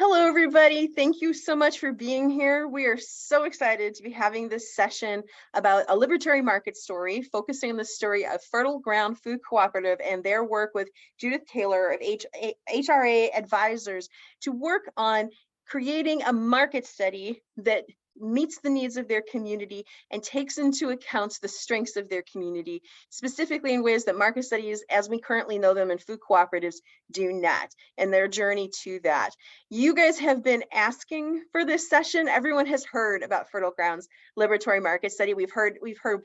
Hello, everybody. Thank you so much for being here. We are so excited to be having this session about a liberatory market story, focusing on the story of Fertile Ground Food Cooperative and their work with Judith Taylor of HRA Advisors to work on creating a market study that meets the needs of their community and takes into account the strengths of their community, specifically in ways that market studies, as we currently know them in food cooperatives, do not, and their journey to that. You guys have been asking for this session. Everyone has heard about Fertile Ground's Liberatory Market Study. We've heard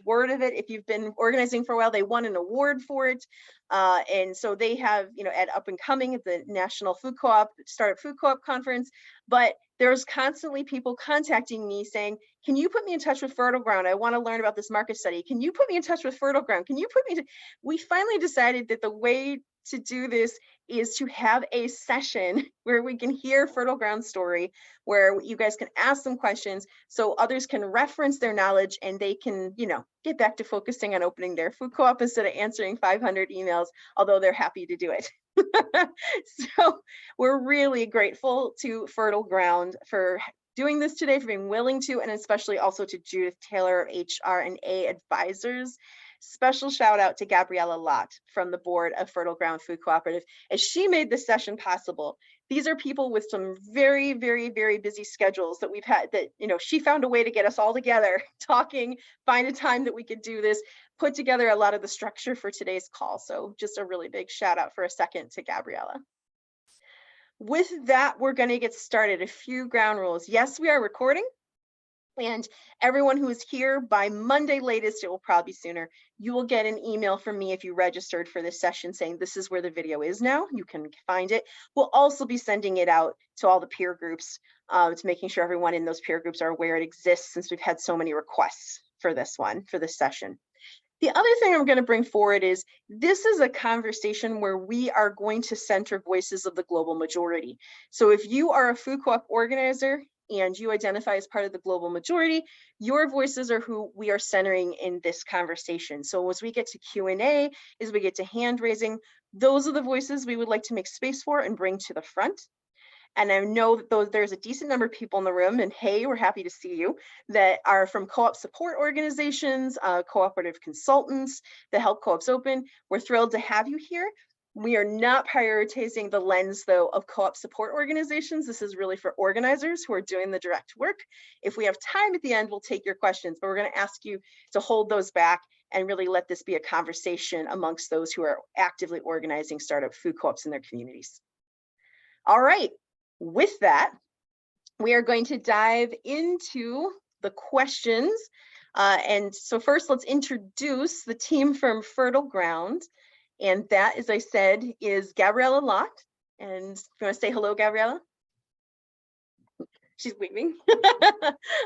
word of it. If you've been organizing for a while, they won an award for it. And so they have, at Up and Coming at the National Food Co-op, Startup Food Co-op Conference. But there's constantly people contacting me saying, can you put me in touch with Fertile Ground? I want to learn about this market study. Can you put me in touch with Fertile Ground? Can you put me We finally decided that the way to do this is to have a session where we can hear Fertile Ground's story, where you guys can ask them questions so others can reference their knowledge and they can, get back to focusing on opening their food co-op instead of answering 500 emails, although they're happy to do it. So we're really grateful to Fertile Ground for doing this today, for being willing to, and especially also to Judith Taylor of HRA Advisors. Special shout out to Gabriella Lott from the board of Fertile Ground Food Cooperative, as she made this session possible. These are people with some very, very, very busy schedules that we've had, that, she found a way to get us all together, talking, find a time that we could do this, put together a lot of the structure for today's call. So just a really big shout out for a second to Gabriella. With that, we're going to get started. A few ground rules. Yes, we are recording. And everyone who is here by Monday latest, it will probably be sooner, you will get an email from me if you registered for this session saying this is where the video is now. You can find it. We'll also be sending it out to all the peer groups, to making sure everyone in those peer groups are aware it exists, since we've had so many requests for this session. The other thing I'm going to bring forward is this is a conversation where we are going to center voices of the global majority. So if you are a food co-op organizer and you identify as part of the global majority, your voices are who we are centering in this conversation. So as we get to Q&A, as we get to hand raising, those are the voices we would like to make space for and bring to the front. And I know that there's a decent number of people in the room, and hey, we're happy to see you, that are from co-op support organizations, cooperative consultants that help co-ops open. We're thrilled to have you here. We are not prioritizing the lens, though, of co-op support organizations. This is really for organizers who are doing the direct work. If we have time at the end, we'll take your questions, but we're going to ask you to hold those back and really let this be a conversation amongst those who are actively organizing startup food co-ops in their communities. All right. With that, we are going to dive into the questions. And so first, let's introduce the team from Fertile Ground. And that, as I said, is Gabriella Lott. And if you want to say hello, Gabriella? She's waving.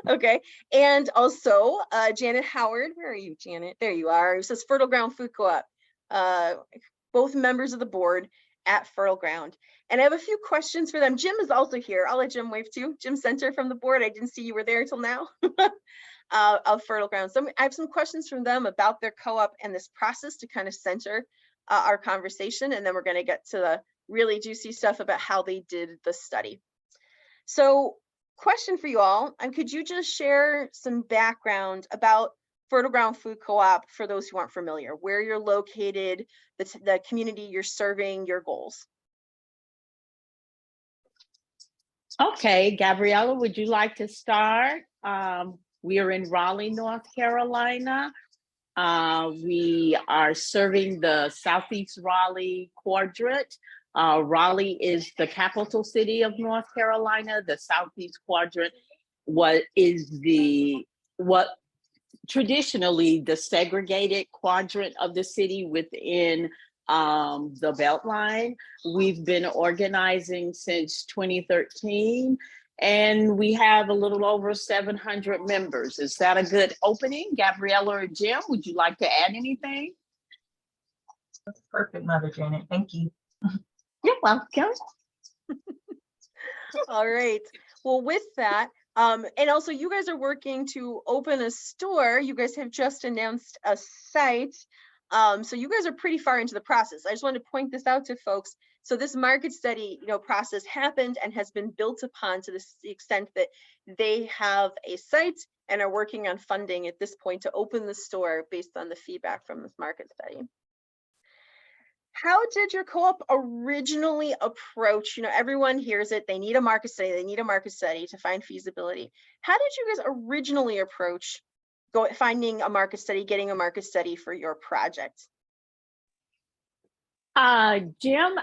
Okay. And also Janet Howard. Where are you, Janet? There you are. It says Fertile Ground Food Co-op. Both members of the board at Fertile Ground. And I have a few questions for them. Jim is also here. I'll let Jim wave too. Jim Center from the board. I didn't see you were there till now. Of Fertile Ground. So I have some questions from them about their co-op and this process to kind of center our conversation. And then we're going to get to the really juicy stuff about how they did the study. So question for you all, and could you just share some background about Fertile Ground Food Co-op for those who aren't familiar, where you're located, the community you're serving, your goals? Okay, Gabriella, would you like to start? We are in Raleigh, North Carolina. We are serving the Southeast Raleigh quadrant. Raleigh is the capital city of North Carolina. The Southeast quadrant traditionally the segregated quadrant of the city within the Beltline. We've been organizing since 2013, and we have a little over 700 members. Is that a good opening? Gabriella or Jim, would you like to add anything? That's perfect, Mother Janet. Thank you. You're welcome. All right. Well, with that, and also you guys are working to open a store. You guys have just announced a site. So you guys are pretty far into the process. I just wanted to point this out to folks. So this market study, process happened and has been built upon to the extent that they have a site and are working on funding at this point to open the store based on the feedback from this market study. How did your co-op originally approach, everyone hears it, they need a market study, to find feasibility. How did you guys originally approach finding a market study, getting a market study for your project? Jim,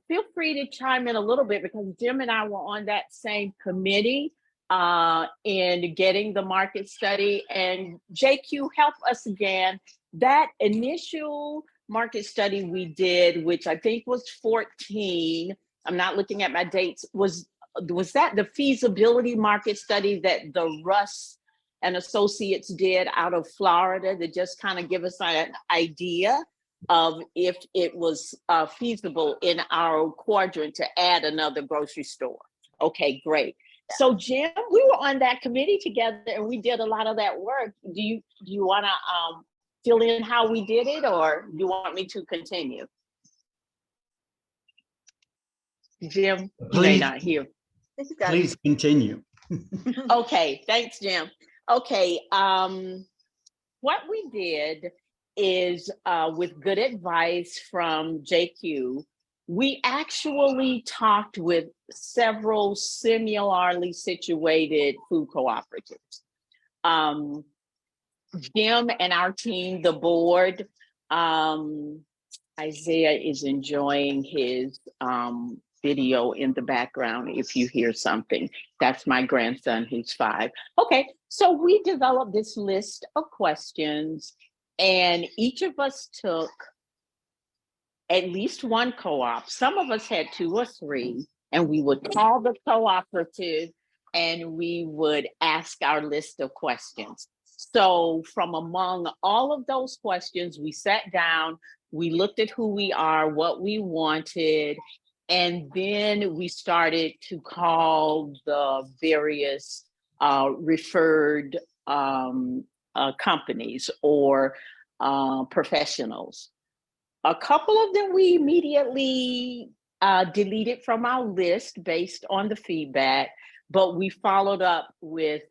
feel free to chime in a little bit, because Jim and I were on that same committee in getting the market study. And JQ, help us again. That initial market study we did, which I think was 14, I'm not looking at my dates, was that the feasibility market study that the Russ and Associates did out of Florida, that just kind of give us an idea of if it was feasible in our quadrant to add another grocery store? Okay, great. So Jim, we were on that committee together and we did a lot of that work. Do you want to fill in how we did it, or you want me to continue? Jim, you may not hear. Please continue. Okay, thanks, Jim. Okay, what we did is, with good advice from JQ, we actually talked with several similarly situated food cooperatives. Jim and our team, the board, Isaiah is enjoying his video in the background. If you hear something, that's my grandson who's 5. Okay, so we developed this list of questions, and each of us took at least one co-op. Some of us had 2 or 3, and we would call the cooperative and we would ask our list of questions. So from among all of those questions, we sat down, we looked at who we are, what we wanted, and then we started to call the various referred companies or professionals. A couple of them we immediately deleted from our list based on the feedback, but we followed up with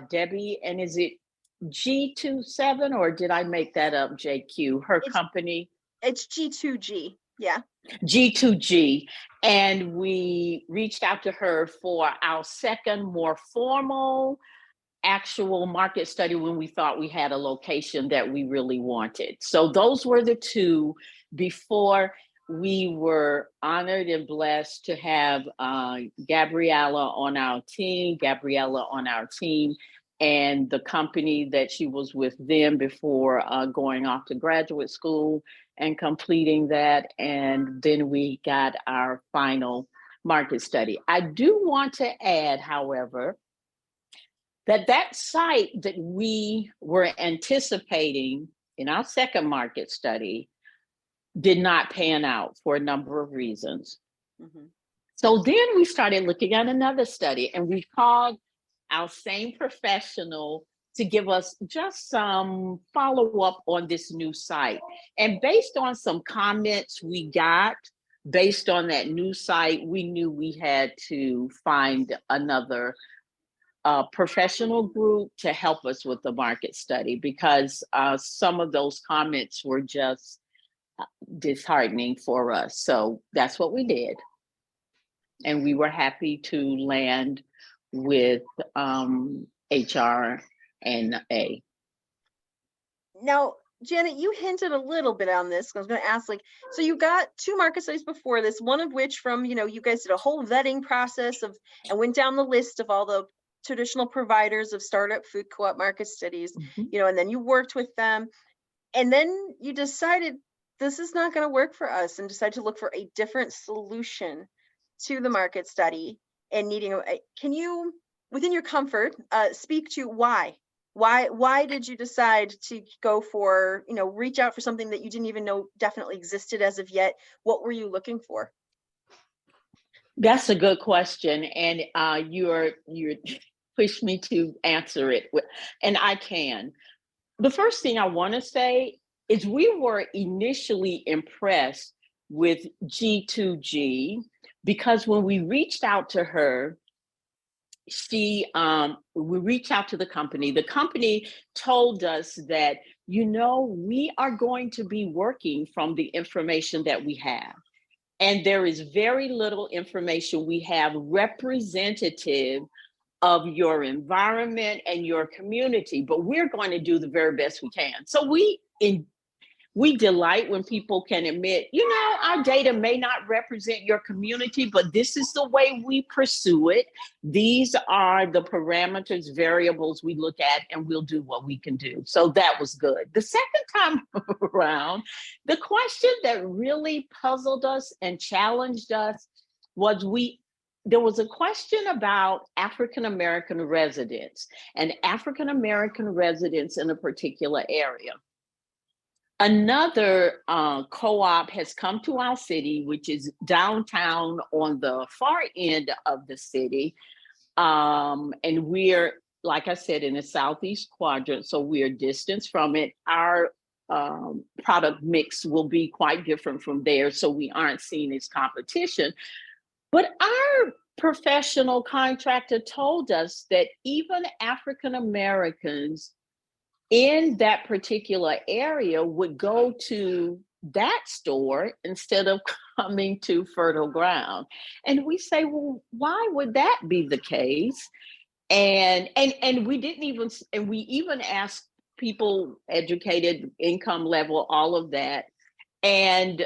Debbie, and is it G27, or did I make that up, JQ? Her company? It's G2G, yeah. G2G, and we reached out to her for our second, more formal actual market study when we thought we had a location that we really wanted. So those were the 2 before we were honored and blessed to have Gabriella on our team, and the company that she was with then before going off to graduate school and completing that. And then we got our final market study. I do want to add, however, that site that we were anticipating in our second market study did not pan out for a number of reasons. Mm-hmm. So then we started looking at another study, and we called our same professional to give us just some follow-up on this new site. And based on some comments we got, based on that new site, we knew we had to find another professional group to help us with the market study, because some of those comments were just disheartening for us. So that's what we did. And we were happy to land with HR and A. Now, Janet, you hinted a little bit on this. I was going to ask, so you got 2 market studies before this, one of which from, you guys did a whole vetting process and went down the list of all the traditional providers of startup food co-op market studies, mm-hmm. And then you worked with them, and then you decided this is not going to work for us, and decided to look for a different solution to the market study and needing can you, within your comfort, speak to why did you decide to go for, reach out for something that you didn't even know definitely existed as of yet? What were you looking for? That's a good question, and you're pushed me to answer it, and I can. The first thing I want to say is we were initially impressed with G2G because when we reached out to her, we reached out to the company told us that, we are going to be working from the information that we have. And there is very little information we have representative of your environment and your community, but we're going to do the very best we can. So we delight when people can admit, our data may not represent your community, but this is the way we pursue it. These are the parameters, variables we look at, and we'll do what we can do. So that was good. The second time around, the question that really puzzled us and challenged us was there was a question about African-American residents and African-American residents in a particular area. Another co-op has come to our city, which is downtown on the far end of the city. And we're, like I said, in the Southeast quadrant, so we're distanced from it. Our product mix will be quite different from theirs, so we aren't seen as competition. But our professional contractor told us that even African Americans in that particular area would go to that store instead of coming to Fertile Ground. And we say, well, why would that be the case? And we didn't even, and we even asked people, educated, income level, all of that. And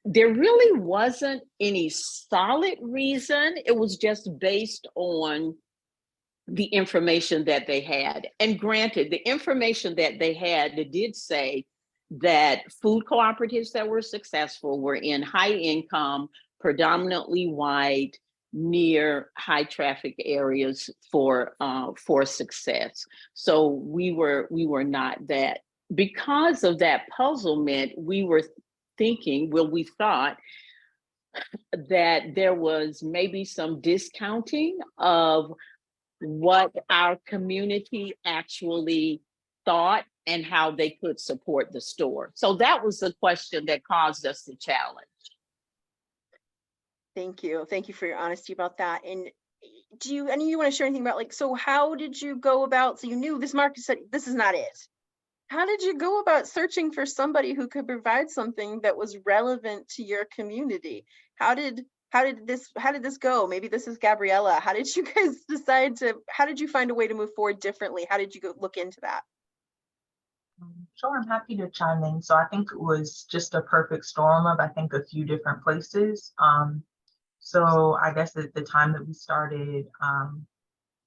there really wasn't any solid reason. It was just based on the information that they had. And granted, the information that they had, they did say that food cooperatives that were successful were in high income, predominantly white, near high traffic areas for success. So we were not that. Because of that puzzlement, we were thinking, we thought that there was maybe some discounting of what our community actually thought and how they could support the store. So that was the question that caused us the challenge. Thank you. Thank you for your honesty about that. And do you want to share anything about so how did you go about, so you knew this market study, this is not it. How did you go about searching for somebody who could provide something that was relevant to your community? How did this go? Maybe this is Gabriella. How did you guys decide how did you find a way to move forward differently? How did you go look into that? Sure, I'm happy to chime in. So I think it was just a perfect storm of, I think, a few different places. So I guess at the time that we started,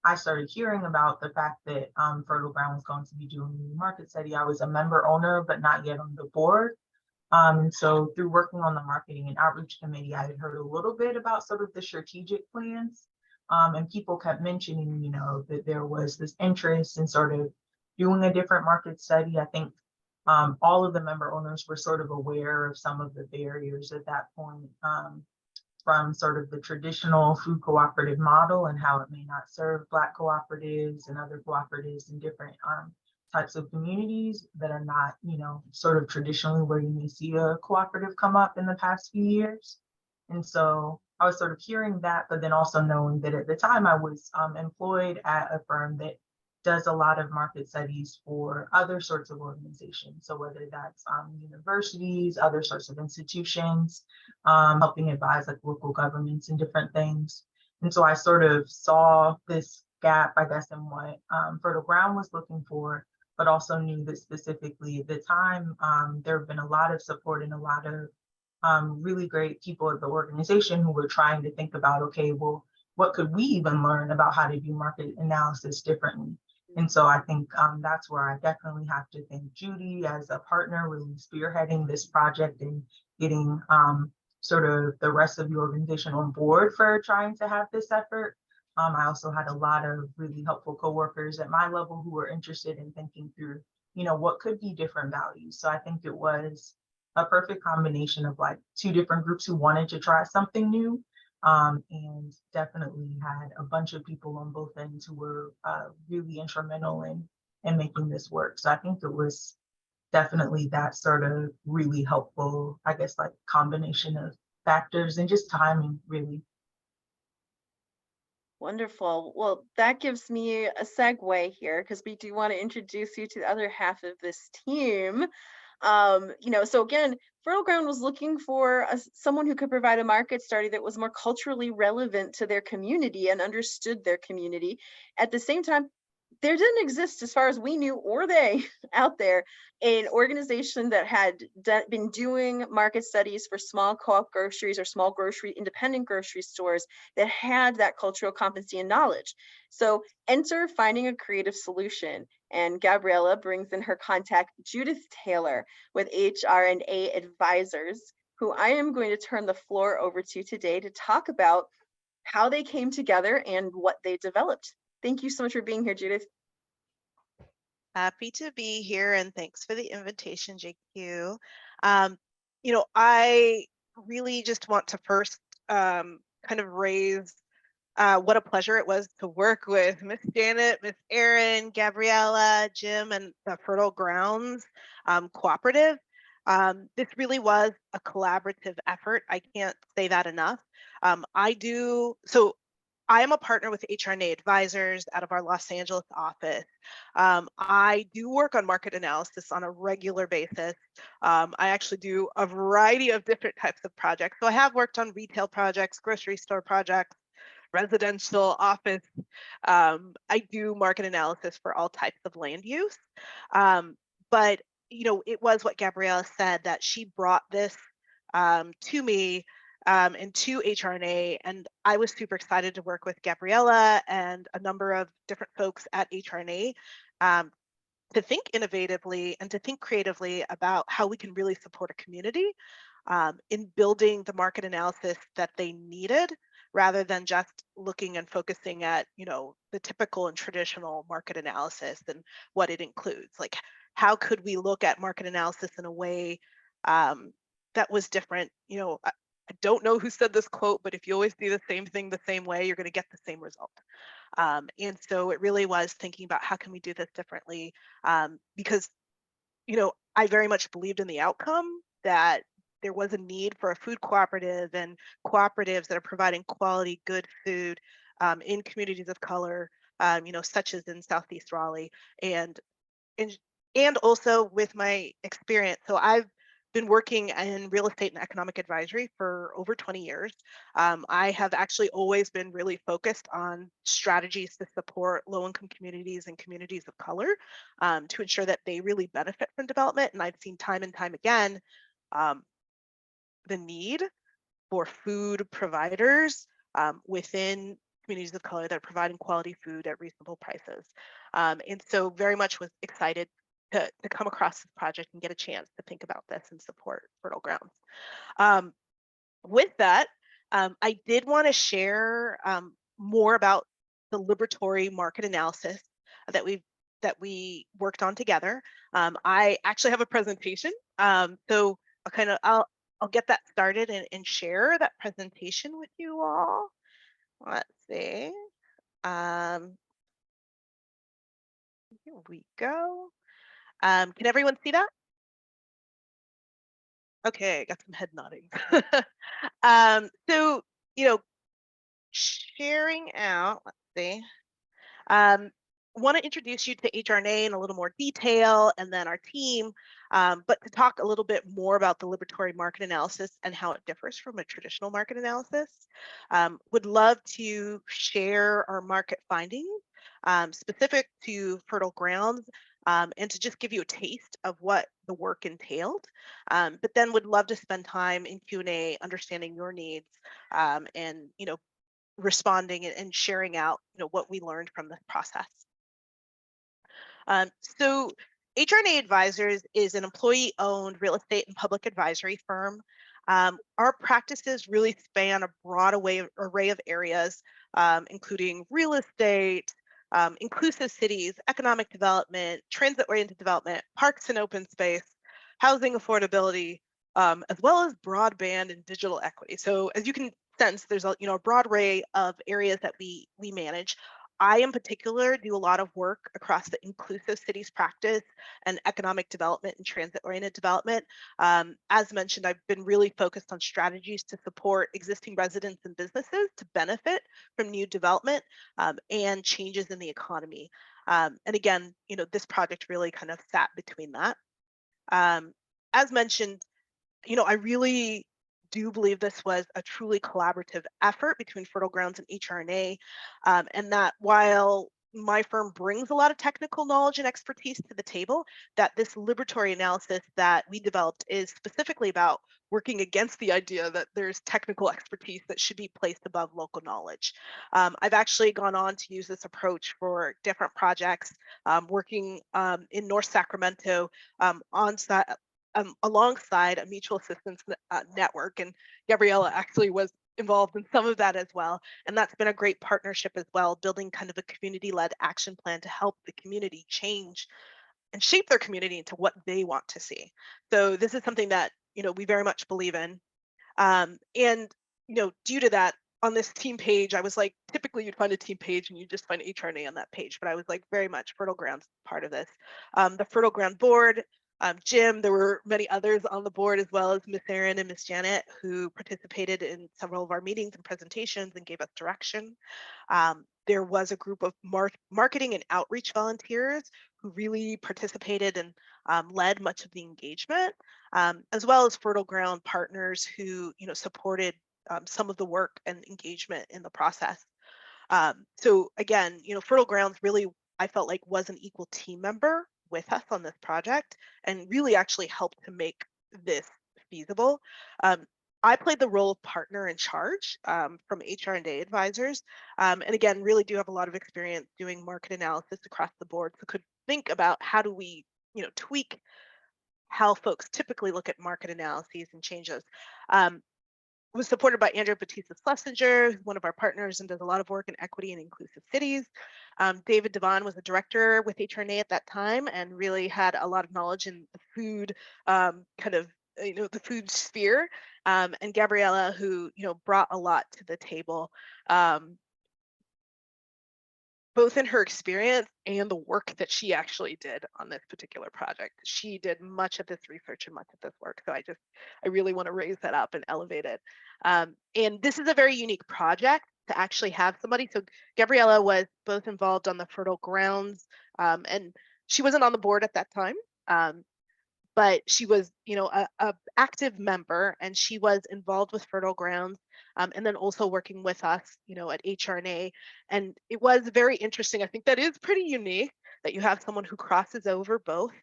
I started hearing about the fact that Fertile Ground was going to be doing a market study. I was a member owner, but not yet on the board. So through working on the marketing and outreach committee, I had heard a little bit about sort of the strategic plans. And people kept mentioning, that there was this interest in sort of doing a different market study. I think all of the member owners were sort of aware of some of the barriers at that point, from sort of the traditional food cooperative model and how it may not serve Black cooperatives and other cooperatives in different types of communities that are not, sort of traditionally where you may see a cooperative come up in the past few years. And so I was sort of hearing that, but then also knowing that at the time I was employed at a firm that does a lot of market studies for other sorts of organizations. So whether that's universities, other sorts of institutions, helping advise like local governments and different things. And so I sort of saw this gap, I guess, in what Fertile Ground was looking for, but also knew that specifically at the time, there have been a lot of support and a lot of really great people at the organization who were trying to think about, okay, well, what could we even learn about how to do market analysis differently? And so I think that's where I definitely have to thank Judy as a partner, really spearheading this project and getting sort of the rest of the organization on board for trying to have this effort. I also had a lot of really helpful coworkers at my level who were interested in thinking through, what could be different values. So I think it was a perfect combination of like two different groups who wanted to try something new. And definitely had a bunch of people on both ends who were really instrumental in making this work. So I think it was definitely that sort of really helpful, I guess, like combination of factors and just timing, really. Wonderful. Well, that gives me a segue here because we do want to introduce you to the other half of this team. So again, Fertile Ground was looking for someone who could provide a market study that was more culturally relevant to their community and understood their community. At the same time, there didn't exist, as far as we knew or they out there, an organization that had been doing market studies for small co-op groceries or small grocery independent grocery stores that had that cultural competency and knowledge. So enter finding a creative solution. And Gabriella brings in her contact, Judith Taylor with HR&A Advisors, who I am going to turn the floor over to today to talk about how they came together and what they developed. Thank you so much for being here, Judith. Happy to be here, and thanks for the invitation, JQ. I really just want to first kind of raise what a pleasure it was to work with Miss Janet, Miss Erin, Gabriella, Jim, and the Fertile Grounds cooperative. This really was a collaborative effort. I can't say that enough. I am a partner with HR&A Advisors out of our Los Angeles office. I do work on market analysis on a regular basis. I actually do a variety of different types of projects. So I have worked on retail projects, grocery store projects, residential, office. I do market analysis for all types of land use. But it was what Gabriella said, that she brought this to me and to HR&A, and I was super excited to work with Gabriella and a number of different folks at HR&A to think innovatively and to think creatively about how we can really support a community in building the market analysis that they needed, rather than just looking and focusing at the typical and traditional market analysis and what it includes. Like, how could we look at market analysis in a way that was different? I don't know who said this quote, but if you always do the same thing the same way, you're going to get the same result. And so it really was thinking about how can we do this differently, because I very much believed in the outcome, that there was a need for a food cooperative and cooperatives that are providing quality, good food in communities of color, such as in Southeast Raleigh, and also with my experience. So I've been working in real estate and economic advisory for over 20 years. I have actually always been really focused on strategies to support low-income communities and communities of color to ensure that they really benefit from development. And I've seen time and time again the need for food providers within communities of color that are providing quality food at reasonable prices. And so very much was excited to come across this project and get a chance to think about this and support Fertile Grounds. With that, I did want to share more about the liberatory market analysis that we worked on together. I actually have a presentation, so I'll get that started and share that presentation with you all. Let's see. Here we go. Can everyone see that? Okay, got some head nodding. So, sharing out, let's see. Want to introduce you to HR&A in a little more detail, and then our team, but to talk a little bit more about the liberatory market analysis and how it differs from a traditional market analysis. Would love to share our market findings specific to Fertile Grounds, and to just give you a taste of what the work entailed. But then would love to spend time in Q&A understanding your needs and responding and sharing out what we learned from this process. So HR&A Advisors is an employee-owned real estate and public advisory firm. Our practices really span a broad array of areas, including real estate, inclusive cities, economic development, transit-oriented development, parks and open space, housing affordability, as well as broadband and digital equity. So as you can sense, there's a broad array of areas that we manage. I, in particular, do a lot of work across the inclusive cities practice and economic development and transit-oriented development. As mentioned, I've been really focused on strategies to support existing residents and businesses to benefit from new development and changes in the economy. And again, this project really kind of sat between that. As mentioned, I really do believe this was a truly collaborative effort between Fertile Grounds and HRNA, and that while my firm brings a lot of technical knowledge and expertise to the table, that this liberatory analysis that we developed is specifically about working against the idea that there's technical expertise that should be placed above local knowledge. I've actually gone on to use this approach for different projects, working in North Sacramento alongside a mutual assistance network, and Gabriella actually was involved in some of that as well. And that's been a great partnership as well, building kind of a community-led action plan to help the community change and shape their community into what they want to see. So this is something that, we very much believe in. And, due to that, on this team page, I was like, typically you'd find a team page and you just find HRNA on that page, but I was like very much Fertile Grounds part of this. The Fertile Ground board, Jim, there were many others on the board, as well as Miss Erin and Miss Janet, who participated in several of our meetings and presentations and gave us direction. There was a group of marketing and outreach volunteers who really participated and led much of the engagement, as well as Fertile Ground partners who, supported some of the work and engagement in the process. So again, Fertile Grounds really, I felt like, was an equal team member with us on this project and really actually helped to make this feasible. I played the role of partner in charge from HR&A advisors, and again, really do have a lot of experience doing market analysis across the board, so could think about how do we, tweak how folks typically look at market analyses and change those. Was supported by Andrew Batista Schlesinger, who's one of our partners and does a lot of work in equity and inclusive cities. David Devon was a director with HRNA at that time and really had a lot of knowledge in the food, the food sphere. And Gabriella, who, brought a lot to the table, both in her experience and the work that she actually did on this particular project. She did much of this research and much of this work. So I really want to raise that up and elevate it. And this is a very unique project to actually have somebody. So Gabriella was both involved on the Fertile Grounds, and she wasn't on the board at that time, but she was, a active member, and she was involved with Fertile Grounds, and then also working with us, at HRNA. And it was very interesting. I think that is pretty unique that you have someone who crosses over both.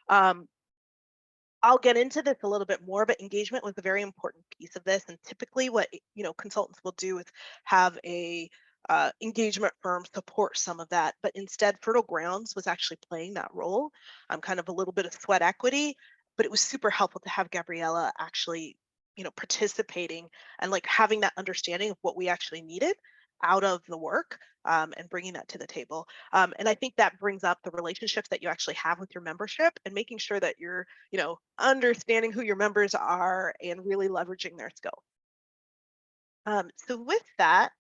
I'll get into this a little bit more, but engagement was a very important piece of this. And typically what, consultants will do is have a engagement firm support some of that, but instead Fertile Grounds was actually playing that role. Kind of a little bit of sweat equity, but it was super helpful to have Gabriella actually, participating and like having that understanding of what we actually needed out of the work, and bringing that to the table. And I think that brings up the relationships that you actually have with your membership and making sure that you're, understanding who your members are and really leveraging their skills. So with that,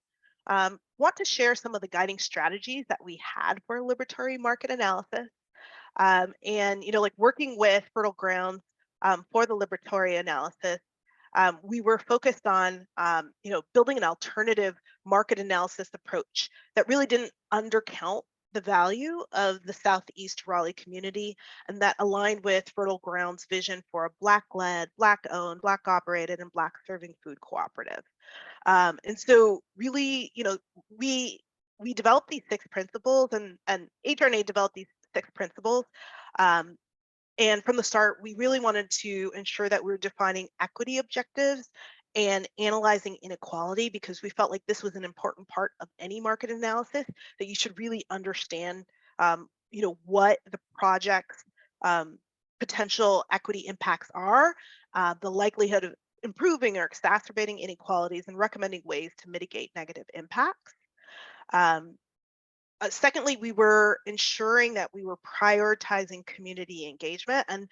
want to share some of the guiding strategies that we had for liberatory market analysis. And, like working with Fertile Grounds for the liberatory analysis, we were focused on, building an alternative market analysis approach that really didn't undercount the value of the Southeast Raleigh community, and that aligned with Fertile Grounds' vision for a Black-led, Black-owned, Black-operated, and Black-serving food cooperative. And so really, we developed these 6 principles, and HRNA developed these 6 principles. And from the start, we really wanted to ensure that we were defining equity objectives and analyzing inequality, because we felt like this was an important part of any market analysis, that you should really understand, what the project's potential equity impacts are, the likelihood of improving or exacerbating inequalities, and recommending ways to mitigate negative impacts. Secondly, we were ensuring that we were prioritizing community engagement, and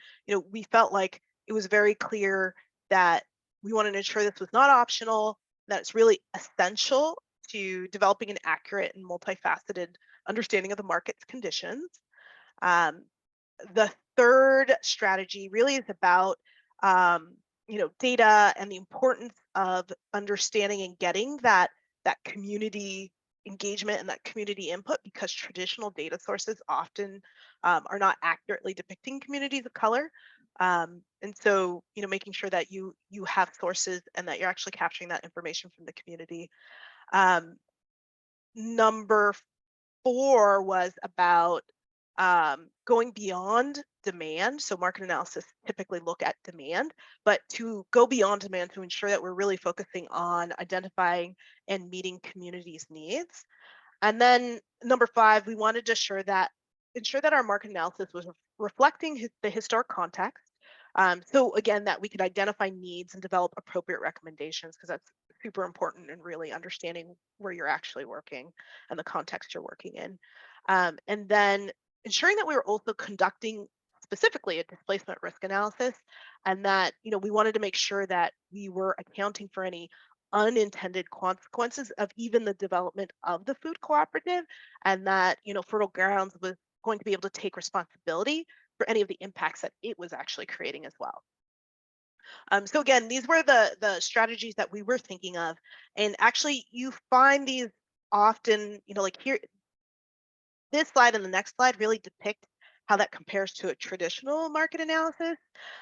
we felt like it was very clear that we wanted to ensure this was not optional, that it's really essential to developing an accurate and multifaceted understanding of the market's conditions. The third strategy really is about data and the importance of understanding and getting that community engagement and that community input, because traditional data sources often are not accurately depicting communities of color. And so, making sure that you have sources and that you're actually capturing that information from the community. Number 4 was about going beyond demand. So market analysis typically look at demand, but to go beyond demand to ensure that we're really focusing on identifying and meeting communities' needs. And then number 5, we wanted to ensure that our market analysis was reflecting the historic context. So again, that we could identify needs and develop appropriate recommendations, because that's super important in really understanding where you're actually working and the context you're working in. And then ensuring that we were also conducting specifically a displacement risk analysis, and that we wanted to make sure that we were accounting for any unintended consequences of even the development of the food cooperative, and that Fertile Grounds was going to be able to take responsibility for any of the impacts that it was actually creating as well. So again, these were the strategies that we were thinking of, and actually you find these often, like here, this slide and the next slide really depict how that compares to a traditional market analysis.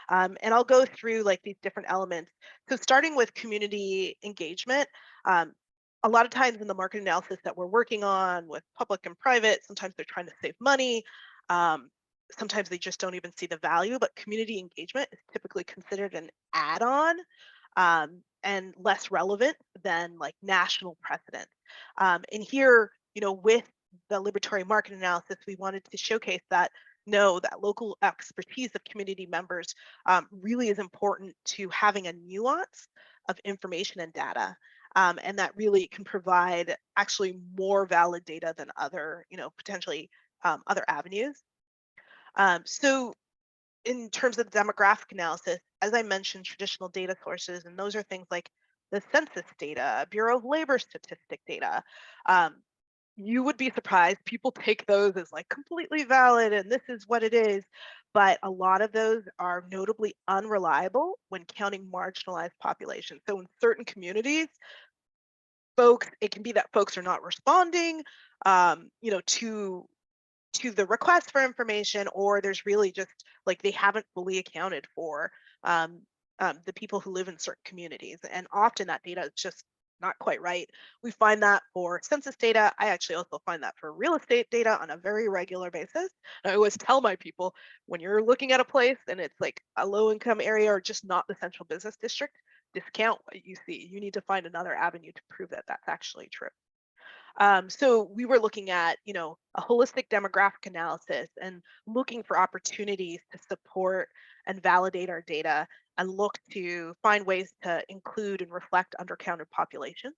And I'll go through like these different elements. So starting with community engagement, a lot of times in the market analysis that we're working on with public and private, sometimes they're trying to save money. Sometimes they just don't even see the value, but community engagement is typically considered an add-on and less relevant than like national precedent. And here, with the Liberatory Market Analysis, we wanted to showcase that that local expertise of community members really is important to having a nuance of information and data, and that really can provide actually more valid data than other, potentially other avenues. So in terms of demographic analysis, as I mentioned, traditional data sources, and those are things like the census data, Bureau of Labor Statistic data. You would be surprised, people take those as like completely valid and this is what it is, but a lot of those are notably unreliable when counting marginalized populations. So in certain communities, it can be that folks are not responding to the request for information, or there's really just like they haven't fully accounted for the people who live in certain communities, and often that data is just not quite right. We find that for census data. I actually also find that for real estate data on a very regular basis. I always tell my people, when you're looking at a place and it's like a low income area or just not the central business district, discount what you see. You need to find another avenue to prove that that's actually true. So we were looking at, a holistic demographic analysis and looking for opportunities to support and validate our data and look to find ways to include and reflect undercounted populations.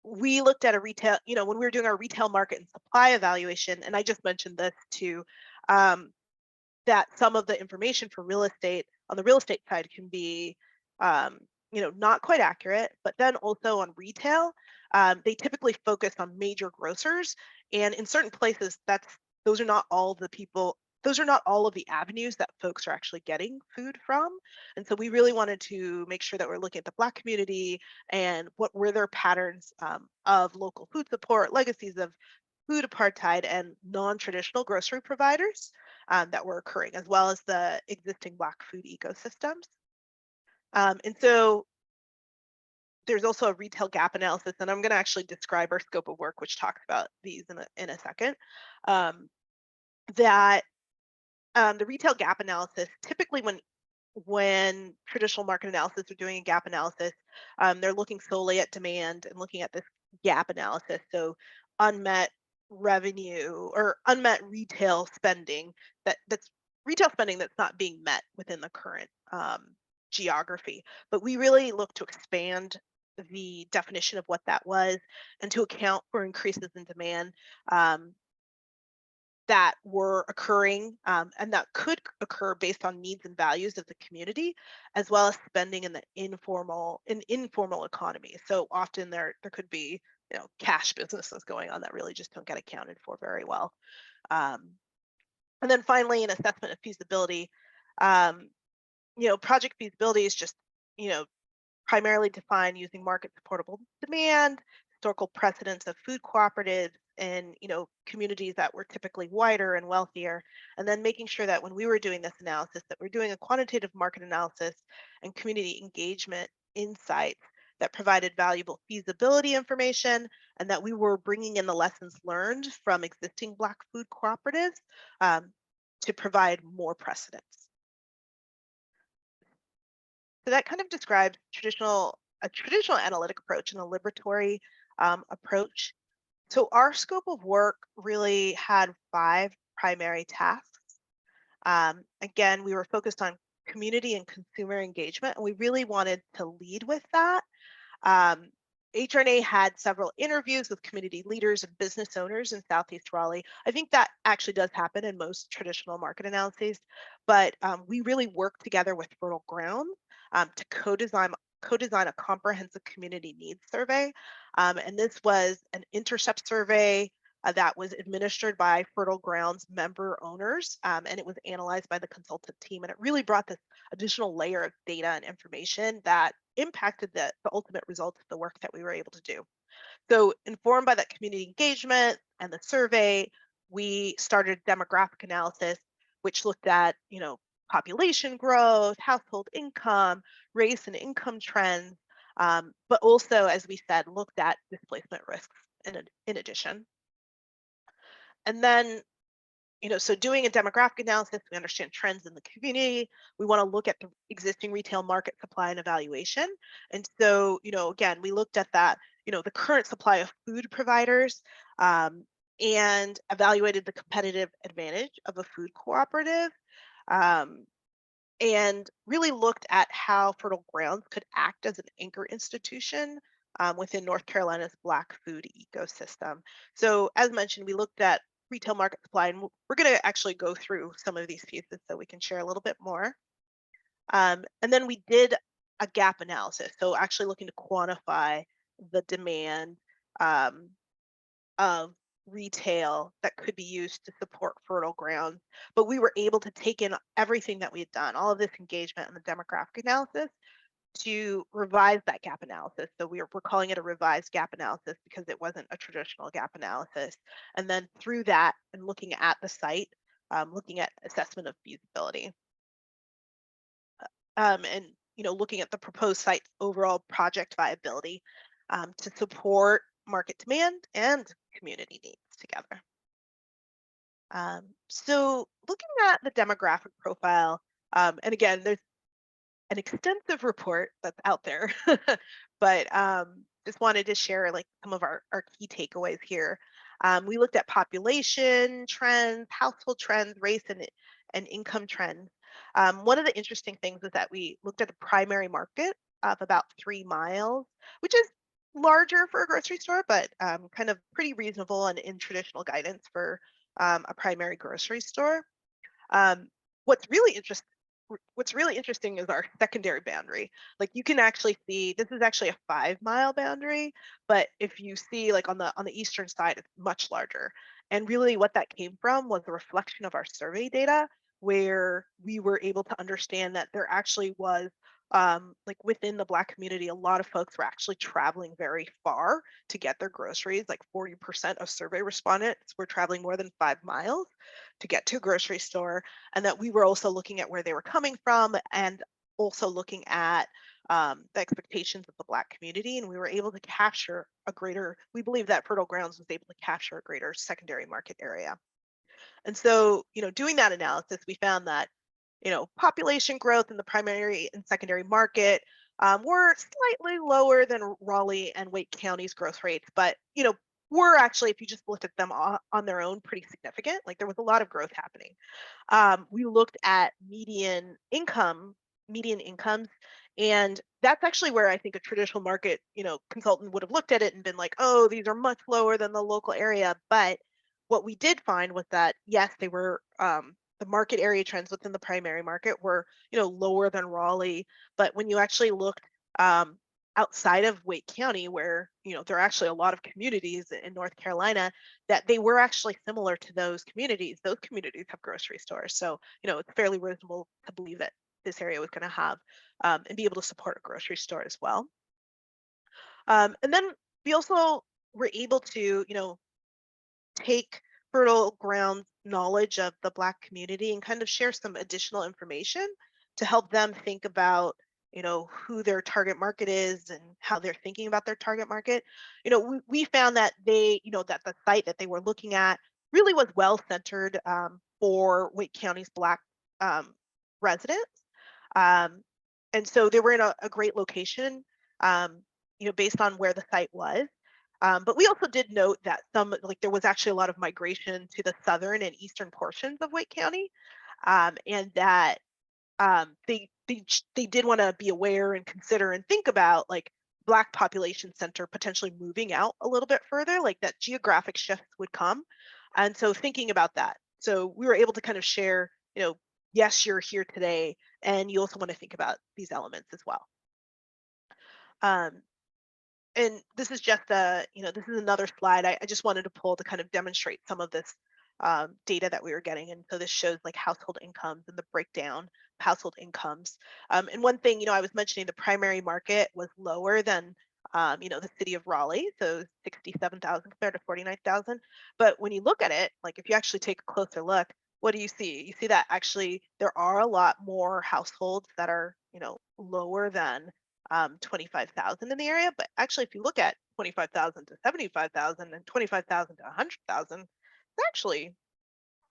We looked at a retail, when we were doing our retail market and supply evaluation, and I just mentioned this too, that some of the information for real estate on the real estate side can be not quite accurate, but then also on retail, they typically focus on major grocers, and in certain places, those are not all of the avenues that folks are actually getting food from. And so we really wanted to make sure that we're looking at the Black community and what were their patterns of local food support, legacies of food apartheid, and non-traditional grocery providers that were occurring, as well as the existing Black food ecosystems. And so there's also a retail gap analysis, and I'm going to actually describe our scope of work, which talks about these in a second. The retail gap analysis, typically when traditional market analysis are doing a gap analysis, they're looking solely at demand and looking at this gap analysis. So unmet revenue or unmet retail spending that's retail spending that's not being met within the current geography. But we really look to expand the definition of what that was and to account for increases in demand that were occurring and that could occur based on needs and values of the community, as well as spending in the informal economy. So often there could be, you know, cash businesses going on that really just don't get accounted for very well. And then finally, an assessment of feasibility. You know, project feasibility is just, you know, primarily defined using market supportable demand, historical precedents of food cooperatives in, you know, communities that were typically whiter and wealthier, and then making sure that when we were doing this analysis that we're doing a quantitative market analysis and community engagement insights that provided valuable feasibility information, and that we were bringing in the lessons learned from existing Black food cooperatives to provide more precedents. So that kind of describes a traditional analytic approach and a liberatory approach. So our scope of work really had 5 primary tasks. Again, we were focused on community and consumer engagement, and we really wanted to lead with that. HRNA had several interviews with community leaders and business owners in Southeast Raleigh. I think that actually does happen in most traditional market analyses, but we really worked together with Fertile Ground to co-design a comprehensive community needs survey. And this was an intercept survey that was administered by Fertile Ground's member owners, and it was analyzed by the consultant team. And it really brought this additional layer of data and information that impacted the ultimate results of the work that we were able to do. So informed by that community engagement and the survey, we started demographic analysis, which looked at, you know, population growth, household income, race and income trends, but also, as we said, looked at displacement risks in addition. And then, you know, so doing a demographic analysis, we understand trends in the community. We want to look at the existing retail market supply and evaluation. And so, you know, again, we looked at that, you know, the current supply of food providers and evaluated the competitive advantage of a food cooperative. And really looked at how Fertile Grounds could act as an anchor institution within North Carolina's Black food ecosystem. So as mentioned, we looked at retail market supply, and we're going to actually go through some of these pieces so we can share a little bit more. And then we did a gap analysis, so actually looking to quantify the demand of retail that could be used to support Fertile Grounds. But we were able to take in everything that we had done, all of this engagement and the demographic analysis, to revise that gap analysis. So we're calling it a revised gap analysis because it wasn't a traditional gap analysis. And then through that and looking at the site, looking at assessment of feasibility. And, you know, looking at the proposed site's overall project viability to support market demand and community needs together. So looking at the demographic profile, and again, there's an extensive report that's out there, but just wanted to share like some of our key takeaways here. We looked at population trends, household trends, race and income trends. One of the interesting things is that we looked at a primary market of about 3 miles, which is larger for a grocery store, but kind of pretty reasonable and in traditional guidance for a primary grocery store. What's really interesting is our secondary boundary. Like you can actually see, this is actually a 5-mile boundary, but if you see like on the eastern side, it's much larger. And really what that came from was a reflection of our survey data, where we were able to understand that there actually was like within the Black community, a lot of folks were actually traveling very far to get their groceries. Like 40% of survey respondents were traveling more than 5 miles to get to a grocery store. And that we were also looking at where they were coming from and also looking at the expectations of the Black community. And we were able to capture we believe that Fertile Grounds was able to capture a greater secondary market area. And so, you know, doing that analysis, we found that, you know, population growth in the primary and secondary market were slightly lower than Raleigh and Wake County's growth rates, but, you know, were actually, if you just looked at them on their own, pretty significant. Like there was a lot of growth happening. We looked at median incomes, and that's actually where I think a traditional market, you know, consultant would have looked at it and been like, oh, these are much lower than the local area. But what we did find was that, yes, they were, the market area trends within the primary market were, lower than Raleigh. But when you actually looked outside of Wake County, where, there are actually a lot of communities in North Carolina, that they were actually similar to those communities. Those communities have grocery stores. So, it's fairly reasonable to believe that this area was going to have and be able to support a grocery store as well. And then we also were able to, take fertile ground knowledge of the Black community and kind of share some additional information to help them think about, who their target market is and how they're thinking about their target market. We found that that the site that they were looking at really was well centered for Wake County's Black residents. And so they were in a great location, based on where the site was. But we also did note that there was actually a lot of migration to the southern and eastern portions of Wake County, and that they did want to be aware and consider and think about Black population center potentially moving out a little bit further, like that geographic shift would come. And so thinking about that, so we were able to kind of share, yes, you're here today, and you also want to think about these elements as well. And this is just this is another slide I just wanted to pull to kind of demonstrate some of this data that we were getting. And so this shows household incomes and the breakdown of household incomes. And one thing, I was mentioning the primary market was lower than, the city of Raleigh. So 67,000 compared to 49,000. But when you look at it, if you actually take a closer look, what do you see? You see that actually there are a lot more households that are, lower than 25,000 in the area. But actually, if you look at 25,000 to 75,000 and 25,000 to 100,000, it's actually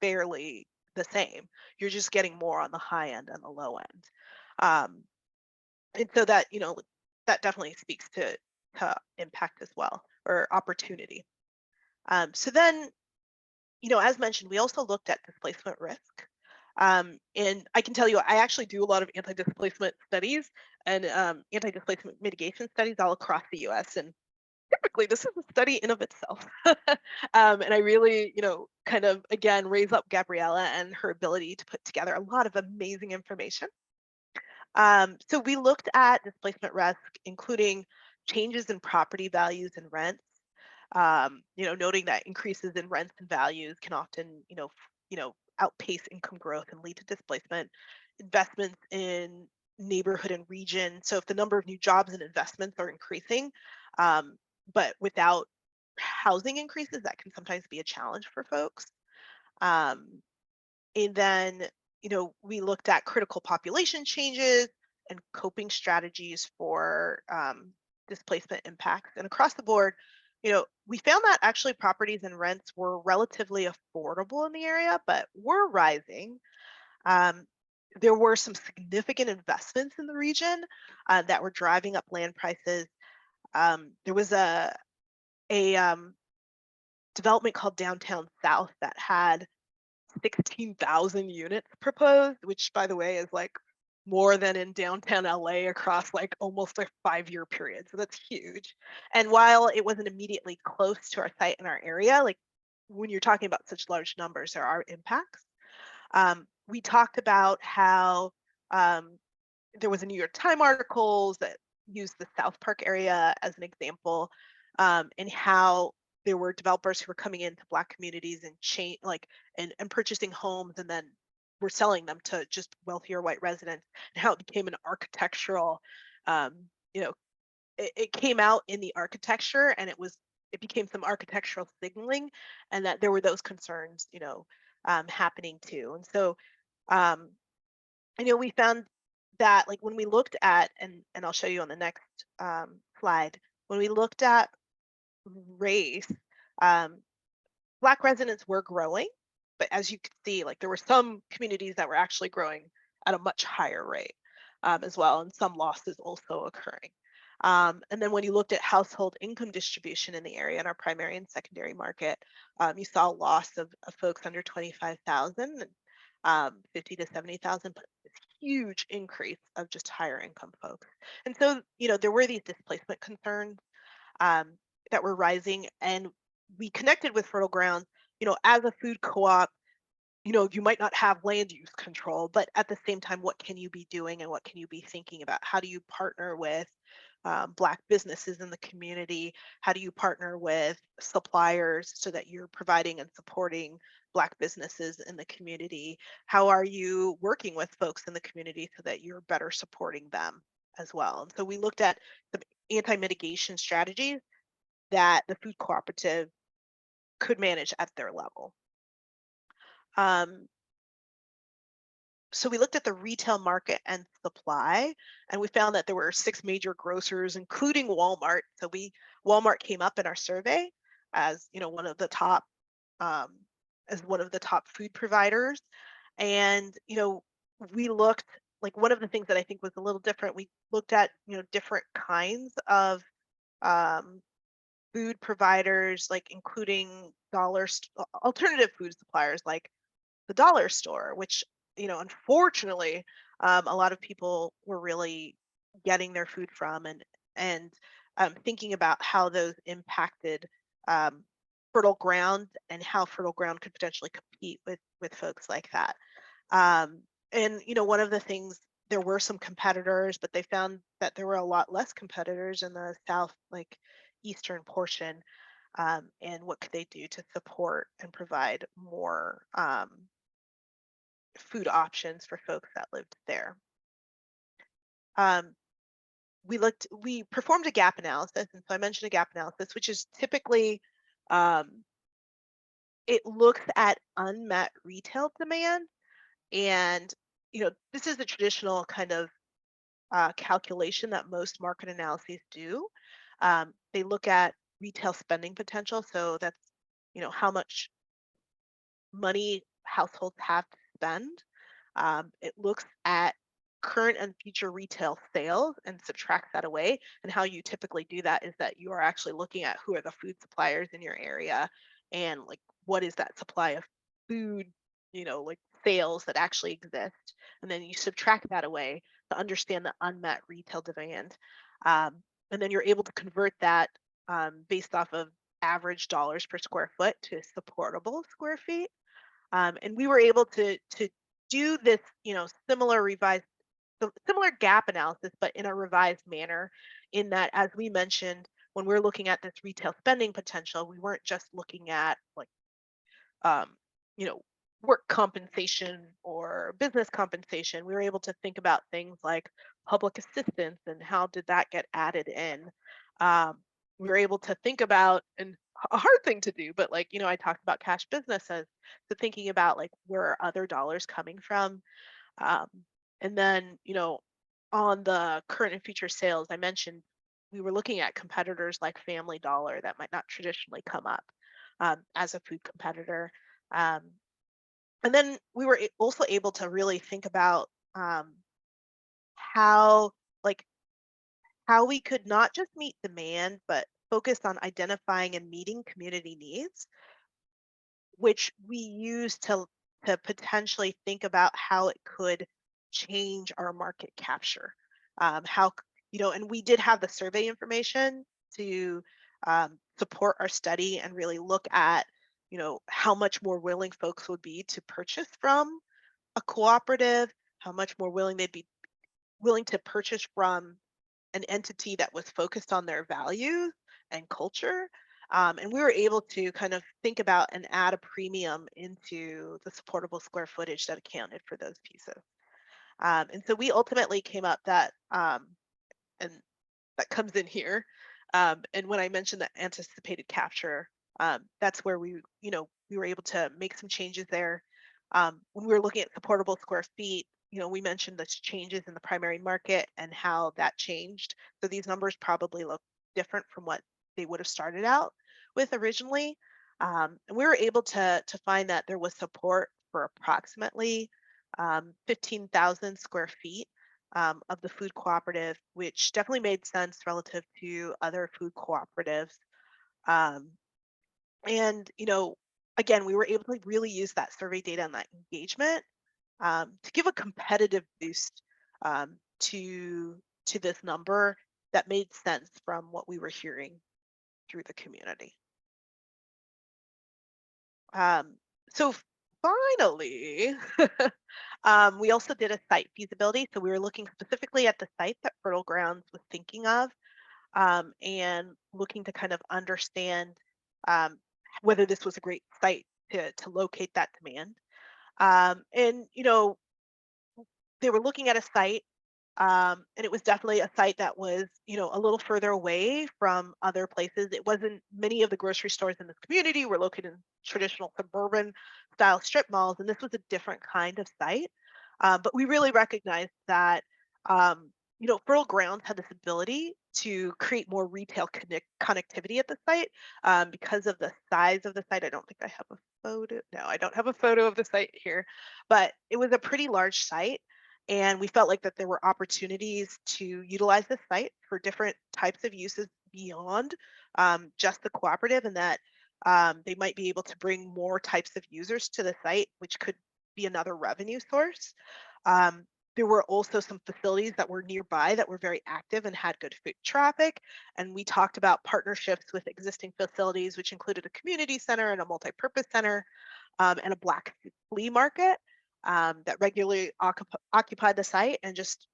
fairly the same. You're just getting more on the high end and the low end. And so that, that definitely speaks to impact as well, or opportunity. So then, as mentioned, we also looked at displacement risk. And I can tell you, I actually do a lot of anti-displacement studies and anti-displacement mitigation studies all across the US. And typically this is a study in of itself. And I really, kind of, again, raise up Gabriella and her ability to put together a lot of amazing information. So we looked at displacement risk, including changes in property values and rents, noting that increases in rents and values can often, outpace income growth and lead to displacement. Investments in neighborhood and region. So if the number of new jobs and investments are increasing, but without housing increases, that can sometimes be a challenge for folks. And then, we looked at critical population changes and coping strategies for displacement impacts. And across the board, we found that actually properties and rents were relatively affordable in the area, but were rising. There were some significant investments in the region that were driving up land prices. There was a development called Downtown South that had 16,000 units proposed, which, by the way, is more than in downtown LA across almost a 5-year period. So that's huge. And while it wasn't immediately close to our site in our area, when you're talking about such large numbers, there are impacts. We talked about how there was a New York Times article that used the South Park area as an example, and how there were developers who were coming into Black communities and and purchasing homes, and then were selling them to just wealthier white residents, and how it became an architectural, it came out in the architecture, and it became some architectural signaling, and that there were those concerns, happening too. And so, we found that when we looked at, and I'll show you on the next slide, when we looked at race, Black residents were growing, but as you could see, there were some communities that were actually growing at a much higher rate as well, and some losses also occurring. And then when you looked at household income distribution in the area in our primary and secondary market, you saw a loss of folks under 25,000, 50 to 70,000, but this huge increase of just higher income folks. And so, there were these displacement concerns that were rising, and we connected with Fertile Ground, as a food co-op, you might not have land use control, but at the same time, what can you be doing and what can you be thinking about? How do you partner with Black businesses in the community? How do you partner with suppliers so that you're providing and supporting Black businesses in the community? How are you working with folks in the community so that you're better supporting them as well? And so we looked at the anti-mitigation strategies that the food cooperative could manage at their level. So we looked at the retail market and supply, and we found that there were 6 major grocers, including Walmart. So Walmart came up in our survey as one of the top food providers. And we looked, like, one of the things that I think was a little different. We looked at different kinds of food providers, like including alternative food suppliers like the dollar store, which unfortunately a lot of people were really getting their food from, and thinking about how those impacted fertile ground and how fertile ground could potentially compete with folks like that. And one of the things, there were some competitors, but they found that there were a lot less competitors in the south, like eastern portion. And what could they do to support and provide more food options for folks that lived there? We performed a gap analysis, and so I mentioned a gap analysis, which is typically it looks at unmet retail demand, and this is the traditional kind of calculation that most market analyses do. They look at retail spending potential, so that's how much money households have to spend. It looks at current and future retail sales and subtracts that away. And how you typically do that is that you are actually looking at who are the food suppliers in your area, and like what is that supply of food, like sales that actually exist. And then you subtract that away to understand the unmet retail demand. And then you're able to convert that based off of average dollars per square foot to supportable square feet. And we were able to do this, similar gap analysis, but in a revised manner, in that, as we mentioned, when we're looking at this retail spending potential, we weren't just looking at like, work compensation or business compensation. We were able to think about things like public assistance and how did that get added in. We were able to think about, and a hard thing to do, but like, I talked about cash businesses, so thinking about like where are other dollars coming from. And then, on the current and future sales, I mentioned we were looking at competitors like Family Dollar that might not traditionally come up as a food competitor. And then we were also able to really think about how we could not just meet demand, but focus on identifying and meeting community needs, which we use to potentially think about how it could change our market capture. And we did have the survey information to support our study and really look at how much more willing folks would be to purchase from a cooperative, how much more willing they'd be willing to purchase from an entity that was focused on their values and culture. And we were able to kind of think about and add a premium into the supportable square footage that accounted for those pieces. And so we ultimately came up that, and that comes in here. And when I mentioned the anticipated capture, that's where we were able to make some changes there. When we were looking at supportable square feet, we mentioned the changes in the primary market and how that changed. So these numbers probably look different from what they would have started out with originally. And we were able to find that there was support for approximately 15,000 square feet of the food cooperative, which definitely made sense relative to other food cooperatives. And, again, we were able to really use that survey data and that engagement to give a competitive boost to this number that made sense from what we were hearing through the community. So finally, we also did a site feasibility. So we were looking specifically at the site that Fertile Grounds was thinking of, and looking to kind of understand whether this was a great site to locate that demand. And, they were looking at a site, and it was definitely a site that was, a little further away from other places. It wasn't, many of the grocery stores in this community were located in traditional suburban style strip malls, and this was a different kind of site. But we really recognized that, Fertile Grounds had this ability to create more retail connectivity at the site, because of the size of the site. I don't think I have a photo. No, I don't have a photo of the site here, but it was a pretty large site. And we felt like that there were opportunities to utilize this site for different types of uses beyond just the cooperative, and that they might be able to bring more types of users to the site, which could be another revenue source. Um, there were also some facilities that were nearby that were very active and had good foot traffic. And we talked about partnerships with existing facilities, which included a community center and a multi-purpose center, and a black flea market that regularly occupied the site, and just,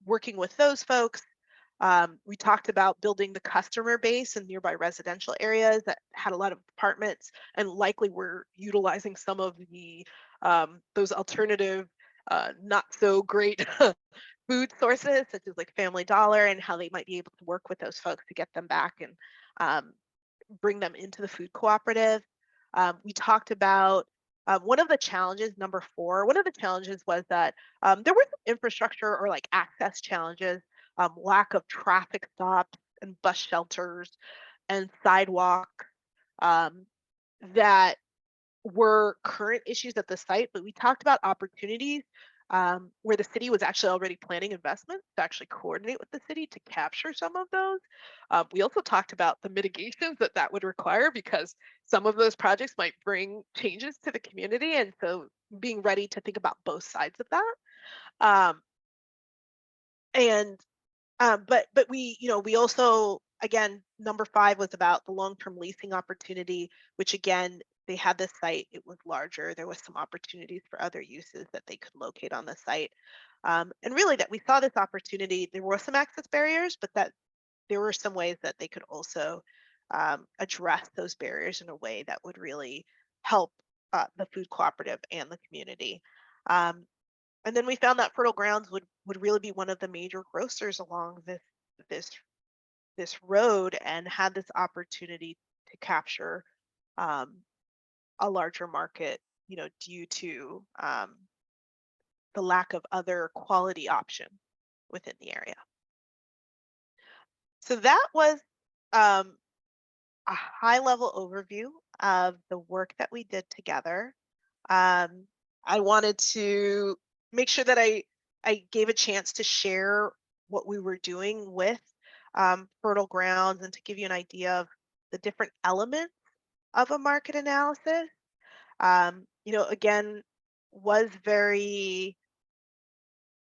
working with those folks. We talked about building the customer base in nearby residential areas that had a lot of apartments and likely were utilizing some of the those alternative, not so great food sources, such as like Family Dollar, and how they might be able to work with those folks to get them back and bring them into the food cooperative. We talked about one of the challenges, number 4, one of the challenges was that there were some infrastructure or like access challenges, lack of traffic stops and bus shelters and sidewalks, that were current issues at the site. But we talked about opportunities where the city was actually already planning investments to actually coordinate with the city to capture some of those. We also talked about the mitigations that would require, because some of those projects might bring changes to the community, and so being ready to think about both sides of that. Um, and but we also, again, number 5 was about the long-term leasing opportunity, which again, they had this site, it was larger, there was some opportunities for other uses that they could locate on the site. And really that we saw this opportunity, there were some access barriers, but that there were some ways that they could also address those barriers in a way that would really help the food cooperative and the community. And then we found that Fertile Grounds would really be one of the major grocers along this road, and had this opportunity to capture a larger market, due to the lack of other quality options within the area. So that was a high-level overview of the work that we did together. I wanted to make sure that I gave a chance to share what we were doing with Fertile Grounds, and to give you an idea of the different elements of a market analysis. Again, was very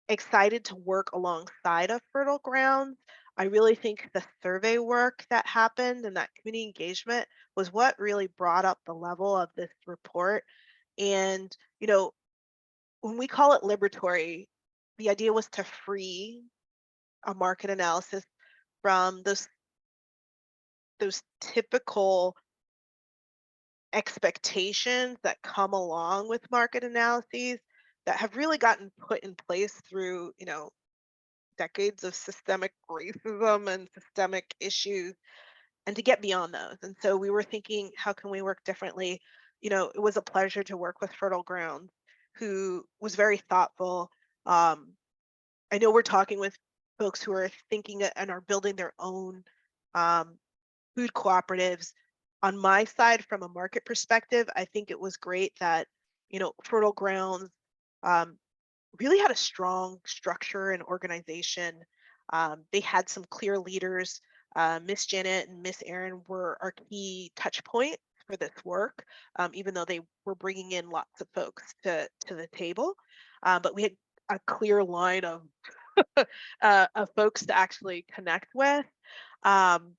excited to work alongside of Fertile Grounds. I really think the survey work that happened and that community engagement was what really brought up the level of this report. And, when we call it liberatory, the idea was to free a market analysis from those typical expectations that come along with market analyses that have really gotten put in place through, decades of systemic racism and systemic issues, and to get beyond those. And so we were thinking, how can we work differently? It was a pleasure to work with Fertile Grounds, who was very thoughtful. I know we're talking with folks who are thinking and are building their own food cooperatives. On my side, from a market perspective, I think it was great that, Fertile Grounds really had a strong structure and organization. They had some clear leaders. Miss Janet and Miss Erin were our key touch points for this work, even though they were bringing in lots of folks to the table. But we had a clear line of folks to actually connect with. And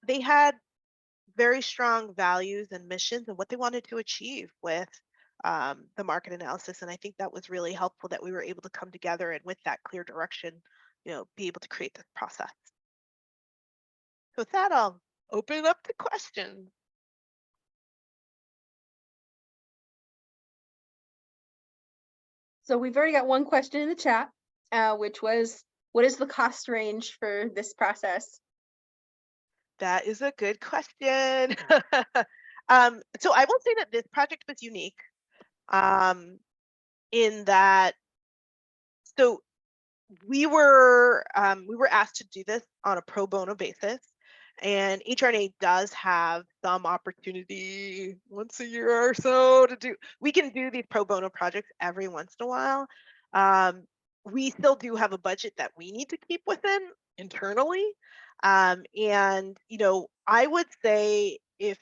they had very strong values and missions and what they wanted to achieve with the market analysis. And I think that was really helpful that we were able to come together and with that clear direction, be able to create this process. So with that, I'll open it up to questions. So we've already got one question in the chat, which was, what is the cost range for this process? That is a good question. So I will say that this project was unique in that, so we were asked to do this on a pro bono basis, and HRNA does have some opportunity once a year or so to do. We can do these pro bono projects every once in a while. We still do have a budget that we need to keep within internally, and I would say if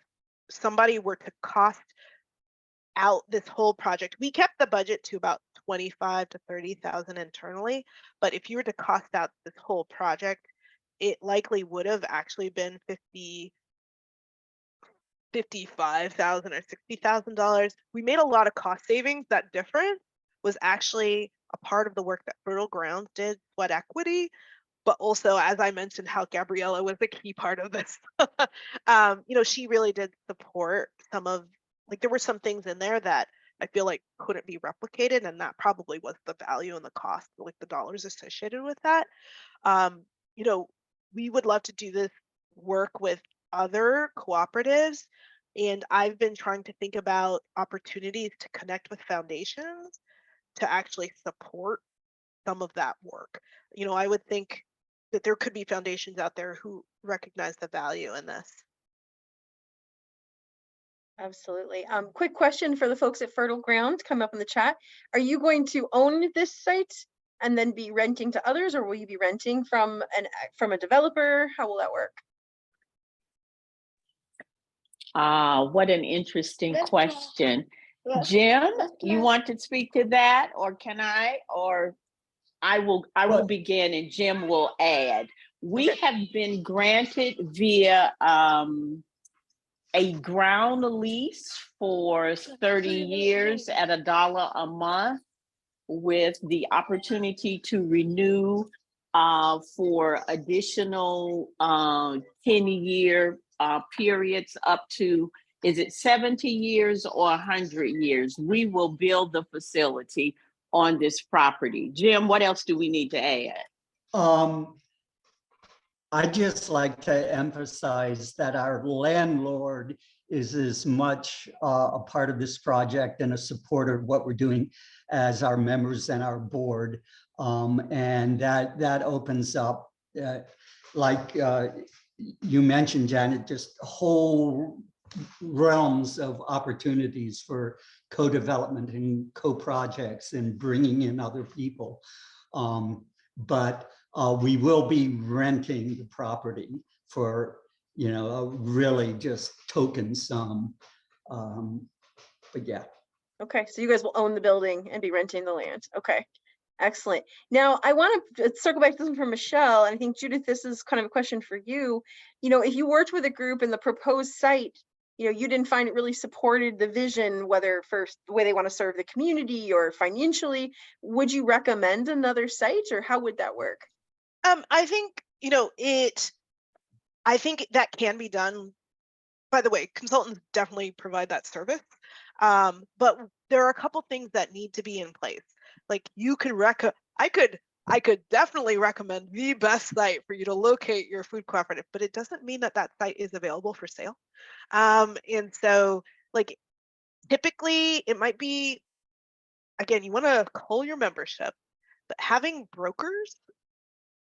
somebody were to cost out this whole project, we kept the budget to about 25 to 30,000 internally, but if you were to cost out this whole project, it likely would have actually been $55,000 or $60,000. We made a lot of cost savings. That difference was actually a part of the work that Fertile Grounds did, sweat equity, but also, as I mentioned, how Gabriella was a key part of this. She really did support some of, there were some things in there that I feel like couldn't be replicated, and that probably was the value and the cost, like the dollars associated with that. We would love to do this work with other cooperatives, and I've been trying to think about opportunities to connect with foundations to actually support some of that work. I would think that there could be foundations out there who recognize the value in this. Absolutely. Quick question for the folks at Fertile Ground coming up in the chat. Are you going to own this site and then be renting to others, or will you be renting from a developer? How will that work? What an interesting question. Jim, you want to speak to that, or can I? Or I will begin and Jim will add. We have been granted via a ground lease for 30 years at $1 a month, with the opportunity to renew for additional 10-year periods up to, is it 70 years or 100 years? We will build the facility on this property. Jim, what else do we need to add? I'd just like to emphasize that our landlord is as much a part of this project and a supporter of what we're doing as our members and our board. And that opens up, like you mentioned, Janet, just whole realms of opportunities for co-development and co-projects and bringing in other people. But we will be renting the property for, a really just token sum. But yeah. Okay, so you guys will own the building and be renting the land. Okay, excellent. Now I want to circle back to this one from Michelle, and I think Judith, this is kind of a question for you. If you worked with a group and the proposed site, you didn't find it really supported the vision, whether for the way they want to serve the community or financially, would you recommend another site, or how would that work? I think, I think that can be done. By the way, consultants definitely provide that service. But there are a couple things that need to be in place. Like I could definitely recommend the best site for you to locate your food cooperative, but it doesn't mean that site is available for sale. And so typically it might be, again, you want to cull your membership, but having brokers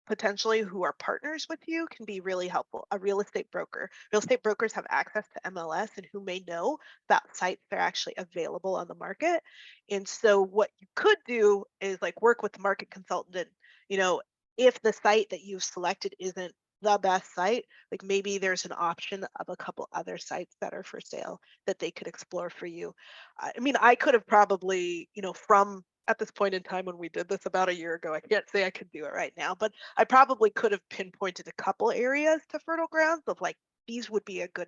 potentially who are partners with you can be really helpful. A real estate broker. Real estate brokers have access to MLS and who may know that sites that are actually available on the market. And so what you could do is work with the market consultant and, if the site that you've selected isn't the best site, maybe there's an option of a couple other sites that are for sale that they could explore for you. I mean, I could have probably, from at this point in time when we did this about a year ago, I can't say I could do it right now, but I probably could have pinpointed a couple areas to Fertile Grounds of these would be a good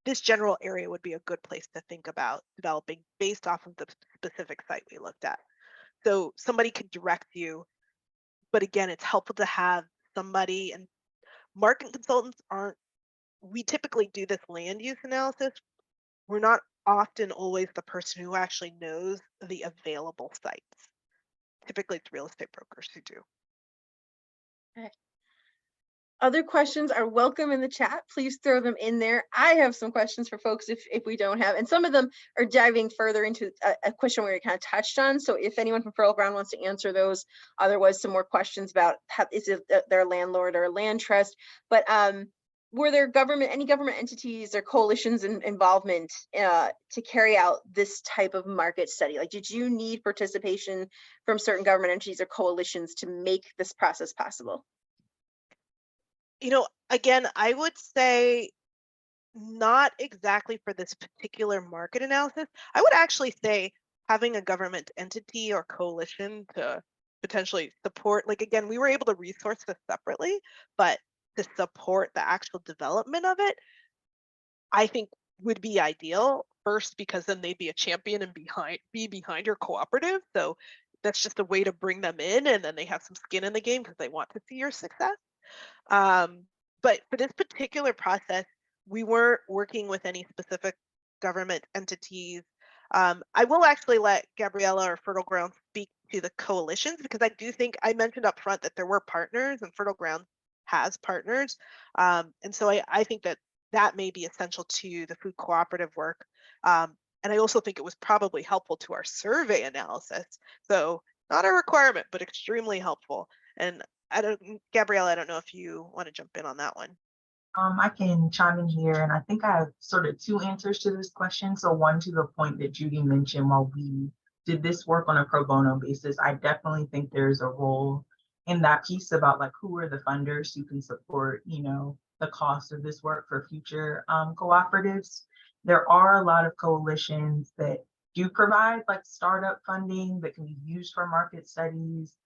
this general area would be a good place to think about developing based off of the specific site we looked at. So somebody could direct you, but again, it's helpful to have somebody, and market consultants aren't, we typically do this land use analysis. We're not often always the person who actually knows the available sites. Typically it's real estate brokers who do. Okay. Other questions are welcome in the chat. Please throw them in there. I have some questions for folks if we don't have, and some of them are diving further into a question we kind of touched on. So if anyone from Fertile Ground wants to answer those, there was some more questions about is it their landlord or land trust, but were there any government entities or coalitions involvement to carry out this type of market study? Like, did you need participation from certain government entities or coalitions to make this process possible? You know, again, I would say not exactly for this particular market analysis. I would actually say having a government entity or coalition to potentially support, like, again, we were able to resource this separately, but to support the actual development of it, I think would be ideal. First, because then they'd be a champion and be behind your cooperative. So that's just a way to bring them in, and then they have some skin in the game because they want to see your success. But for this particular process, we weren't working with any specific government entities. I will actually let Gabriella or Fertile Ground speak to the coalitions, because I do think I mentioned up front that there were partners, and Fertile Ground has partners. And so I think that may be essential to the food cooperative work. And I also think it was probably helpful to our survey analysis. So not a requirement, but extremely helpful. And Gabriella, I don't know if you want to jump in on that one. I can chime in here, and I think I have sort of two answers to this question. So one, to the point that Judy mentioned, while we did this work on a pro bono basis, I definitely think there's a role in that piece about like who are the funders who can support, you know, the cost of this work for future cooperatives. There are a lot of coalitions that do provide like startup funding that can be used for market studies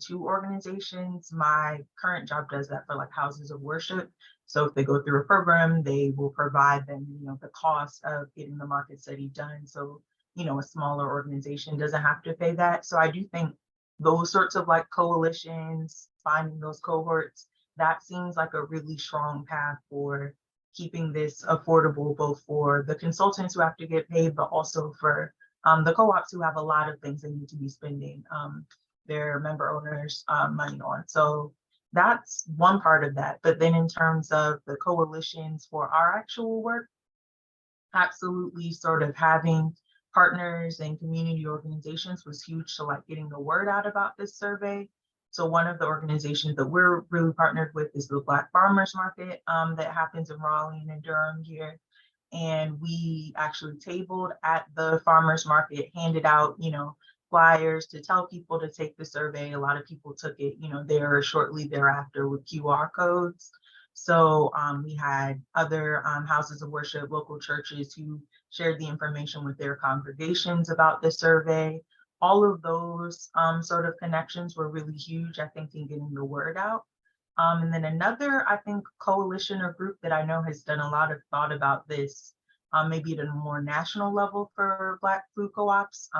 to organizations. My current job does that for like houses of worship. So if they go through a program, they will provide them, you know, the cost of getting the market study done. So, you know, a smaller organization doesn't have to pay that. So I do think those sorts of like coalitions, finding those cohorts, that seems like a really strong path for keeping this affordable, both for the consultants who have to get paid, but also for the co-ops who have a lot of things they need to be spending their member owners money on. So that's one part of that. But then in terms of the coalitions for our actual work, absolutely sort of having partners and community organizations was huge to like getting the word out about this survey. So one of the organizations that we're really partnered with is the Black Farmers Market that happens in Raleigh and in Durham here. And we actually tabled at the farmers market, handed out, you know, flyers to tell people to take the survey. A lot of people took it, you know, there shortly thereafter with QR codes. So we had other houses of worship, local churches who shared the information with their congregations about the survey. All of those sort of connections were really huge, I think, in getting the word out. And then another, I think, coalition or group that I know has done a lot of thought about this, maybe at a more national level for Black food co-ops,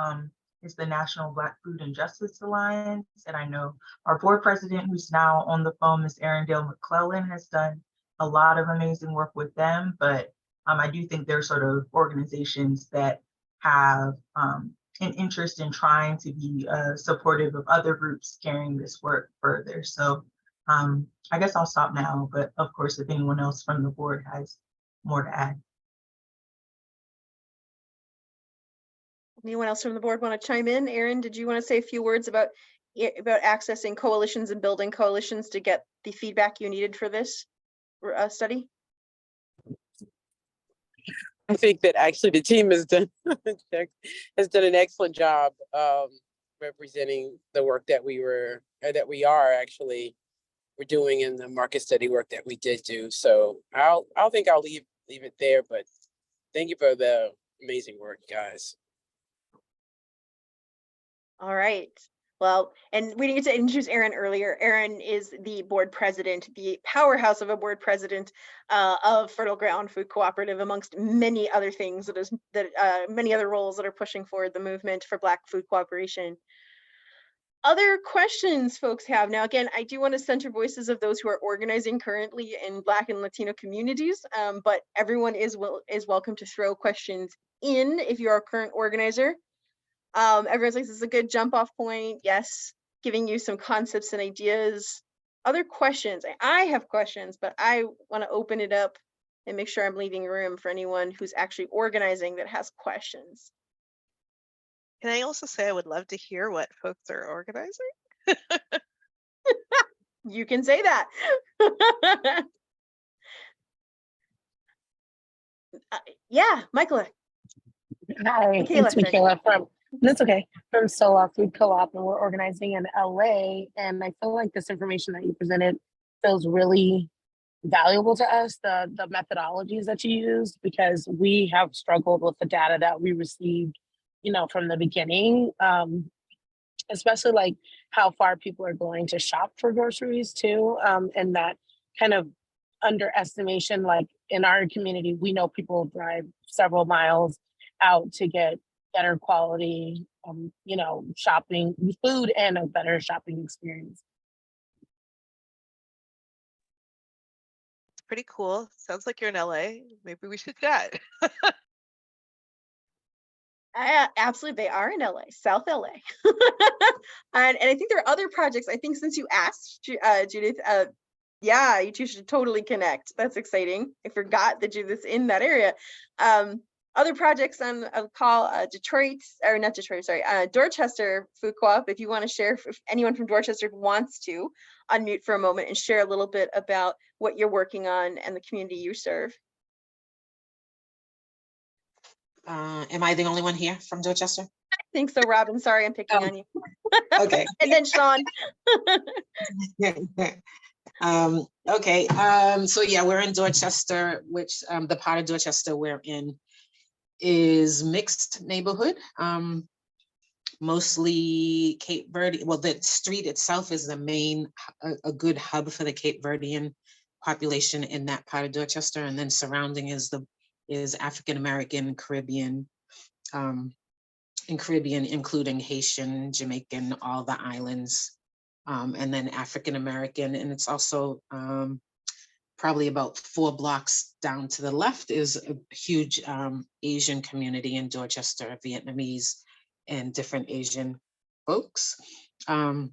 is the National Black Food and Justice Alliance. And I know our board president, who's now on the phone, Ms. Arundel McClellan, has done a lot of amazing work with them. But I do think they're sort of organizations that have an interest in trying to be supportive of other groups carrying this work further. So I guess I'll stop now, but of course, if anyone else from the board has more to add. Anyone else from the board want to chime in? Erin, did you want to say a few words about accessing coalitions and building coalitions to get the feedback you needed for this study? I think that actually the team has done an excellent job representing the work that we're doing in the market study work that we did do. So I'll leave it there, but thank you for the amazing work, guys. All right. Well, and we didn't get to introduce Erin earlier. Erin is the board president, the powerhouse of a board president of Fertile Ground Food Cooperative, amongst many other things many other roles that are pushing forward the movement for Black food cooperation. Other questions folks have now. Again, I do want to center voices of those who are organizing currently in Black and Latino communities, but everyone is welcome to throw questions in if you're a current organizer. Everyone's like, this is a good jump off point. Yes, giving you some concepts and ideas. Other questions? I have questions, but I want to open it up and make sure I'm leaving room for anyone who's actually organizing that has questions. Can I also say I would love to hear what folks are organizing? You can say that. Yeah, Michaela. Hi, it's Michaela from Sola Food Co-op, and we're organizing in LA. And I feel like this information that you presented feels really valuable to us, the methodologies that you used, because we have struggled with the data that we received, from the beginning, especially like how far people are going to shop for groceries too, and that kind of underestimation. Like in our community, we know people drive several miles out to get better quality, shopping, food, and a better shopping experience. Pretty cool. Sounds like you're in LA. Maybe we should chat. Absolutely, they are in LA, South LA. and I think there are other projects. I think since you asked, Judith, yeah, you two should totally connect. That's exciting. I forgot that Judith's in that area. Other projects on I'll call Dorchester Food Co-op. If you want to share, if anyone from Dorchester wants to unmute for a moment and share a little bit about what you're working on and the community you serve. Am I the only one here from Dorchester? I think so, Robin. Sorry, I'm picking on you. Okay. And then Sean. Okay. So yeah, we're in Dorchester, which the part of Dorchester we're in is mixed neighborhood, mostly Cape Verde. Well, the street itself is the main, a good hub for the Cape Verdean population in that part of Dorchester, and then surrounding is African American, Caribbean, including Haitian, Jamaican, all the islands, and then African American, and it's also probably about 4 blocks down to the left is a huge Asian community in Dorchester, Vietnamese and different Asian folks. And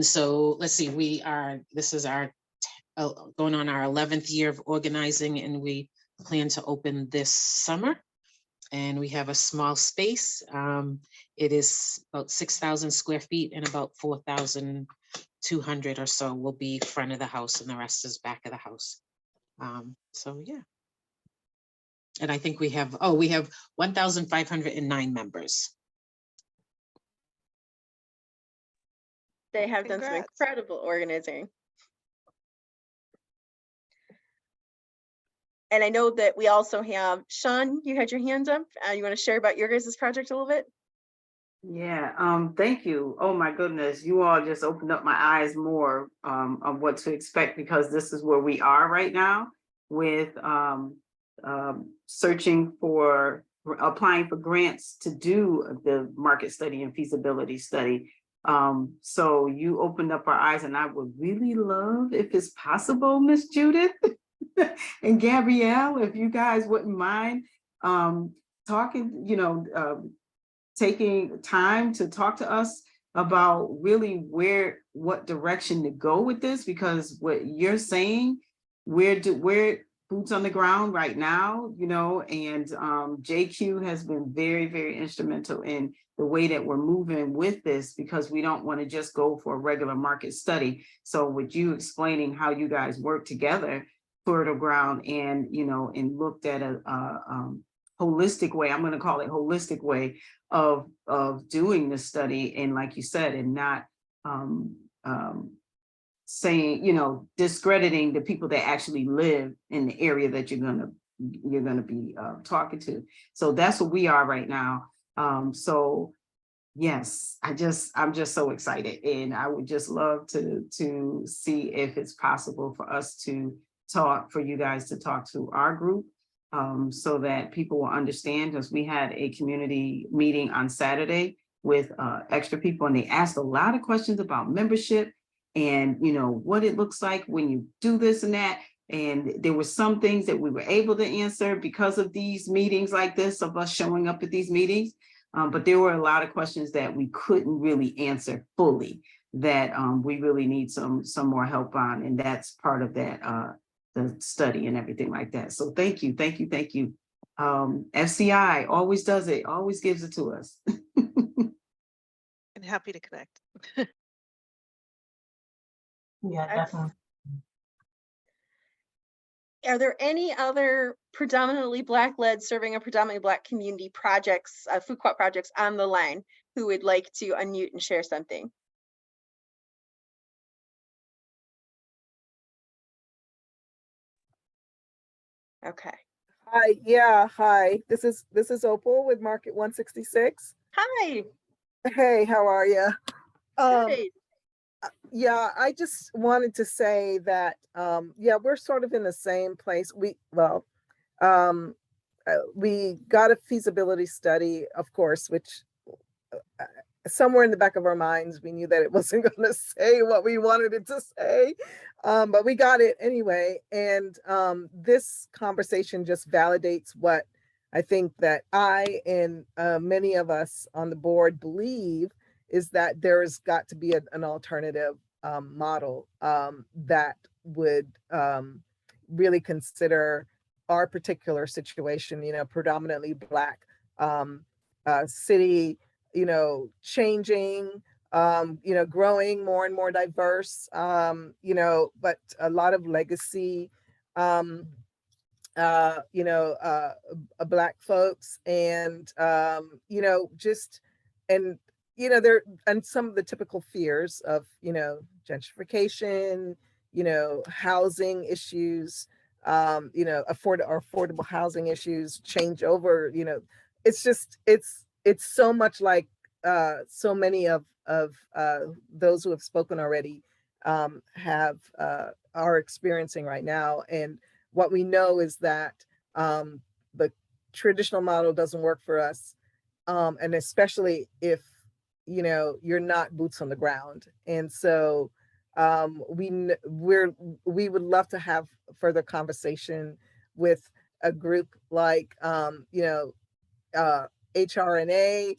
so let's see, this is our going on our 11th year of organizing, and we plan to open this summer. And we have a small space. It is about 6,000 square feet, and about 4,200 or so will be front of the house, and the rest is back of the house. So yeah. And I think we have 1,509 members. They have done Congrats. some incredible organizing. And I know that we also have, Sean, you had your hands up. You want to share about your guys' project a little bit? Yeah, thank you. Oh my goodness, you all just opened up my eyes more on what to expect, because this is where we are right now with searching for, applying for grants to do the market study and feasibility study. So you opened up our eyes, and I would really love, if it's possible, Miss Judith and Gabrielle, if you guys wouldn't mind talking, taking time to talk to us about really what direction to go with this, because what you're saying, we're boots on the ground right now, and JQ has been very, very instrumental in the way that we're moving with this, because we don't want to just go for a regular market study. So with you explaining how you guys work together, Fertile Ground, and and looked at a holistic way, I'm going to call it holistic way of doing the study, and like you said, and not saying, discrediting the people that actually live in the area that you're gonna be talking to. So that's what we are right now. So Yes, I'm just so excited, and I would just love to see if it's possible for us to talk, for you guys to talk to our group, so that people will understand, because we had a community meeting on Saturday with extra people, and they asked a lot of questions about membership and, you know, what it looks like when you do this and that. And there were some things that we were able to answer because of these meetings like this, of us showing up at these meetings. But there were a lot of questions that we couldn't really answer fully, that we really need some more help on. And that's part of that, the study and everything like that. So thank you, thank you, thank you. FCI always does it, always gives it to us. And happy to connect. Yeah, definitely. Are there any other predominantly Black-led, serving a predominantly Black community projects, food co-op projects on the line who would like to unmute and share something? Okay. Hi, yeah, hi. This is Opal with Market 166. Hi. Hey, how are you? Good. Yeah, I just wanted to say that yeah, we're sort of in the same place. We got a feasibility study, of course, which somewhere in the back of our minds, we knew that it wasn't going to say what we wanted it to say, but we got it anyway. And this conversation just validates what I think that I and many of us on the board believe, is that there's got to be an alternative model that would really consider our particular situation, you know, predominantly Black city, you know, changing, you know, growing more and more diverse, you know, but a lot of legacy, you know, Black folks, and, you know, just, and, you know, there, and some of the typical fears of, you know, gentrification, you know, housing issues, you know, affordable housing issues, change over, you know, it's just, it's so much like so many of those who have spoken already are experiencing right now. And what we know is that the traditional model doesn't work for us, and especially if, you know, you're not boots on the ground. And so we would love to have further conversation with a group like you know, HRNA,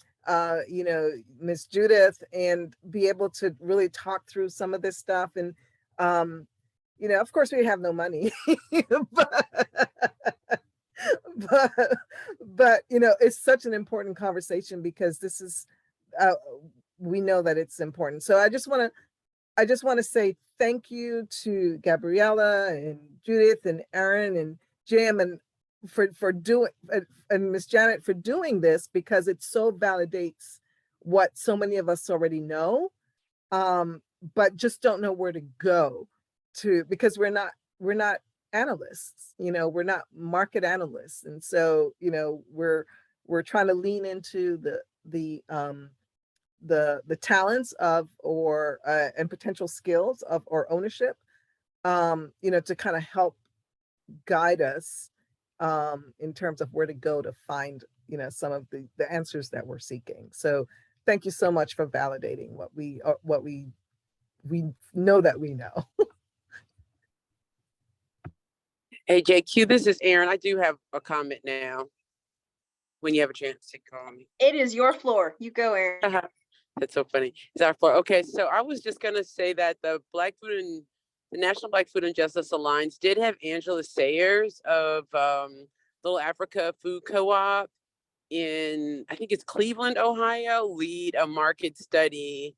you know, Miss Judith, and be able to really talk through some of this stuff. And you know, of course we have no money, but you know, it's such an important conversation, because this is we know that it's important. So I just want to say thank you to Gabriella and Judith and Aaron and Jim, and for doing, and Miss Janet for doing this, because it so validates what so many of us already know, but just don't know where to go to, because we're not analysts, you know, we're not market analysts. And so, you know, we're trying to lean into the talents of, or and potential skills of, or ownership, you know, to kind of help guide us in terms of where to go to find, you know, some of the answers that we're seeking. So thank you so much for validating what we know that we know. Hey, JQ, this is Aaron. I do have a comment now when you have a chance to call me. It is your floor. You go, Aaron. That's so funny. It's our floor. Okay, so I was just going to say that the National Black Food and Justice Alliance did have Angela Sayers of Little Africa Food Co-op in, I think it's Cleveland, Ohio, lead a market study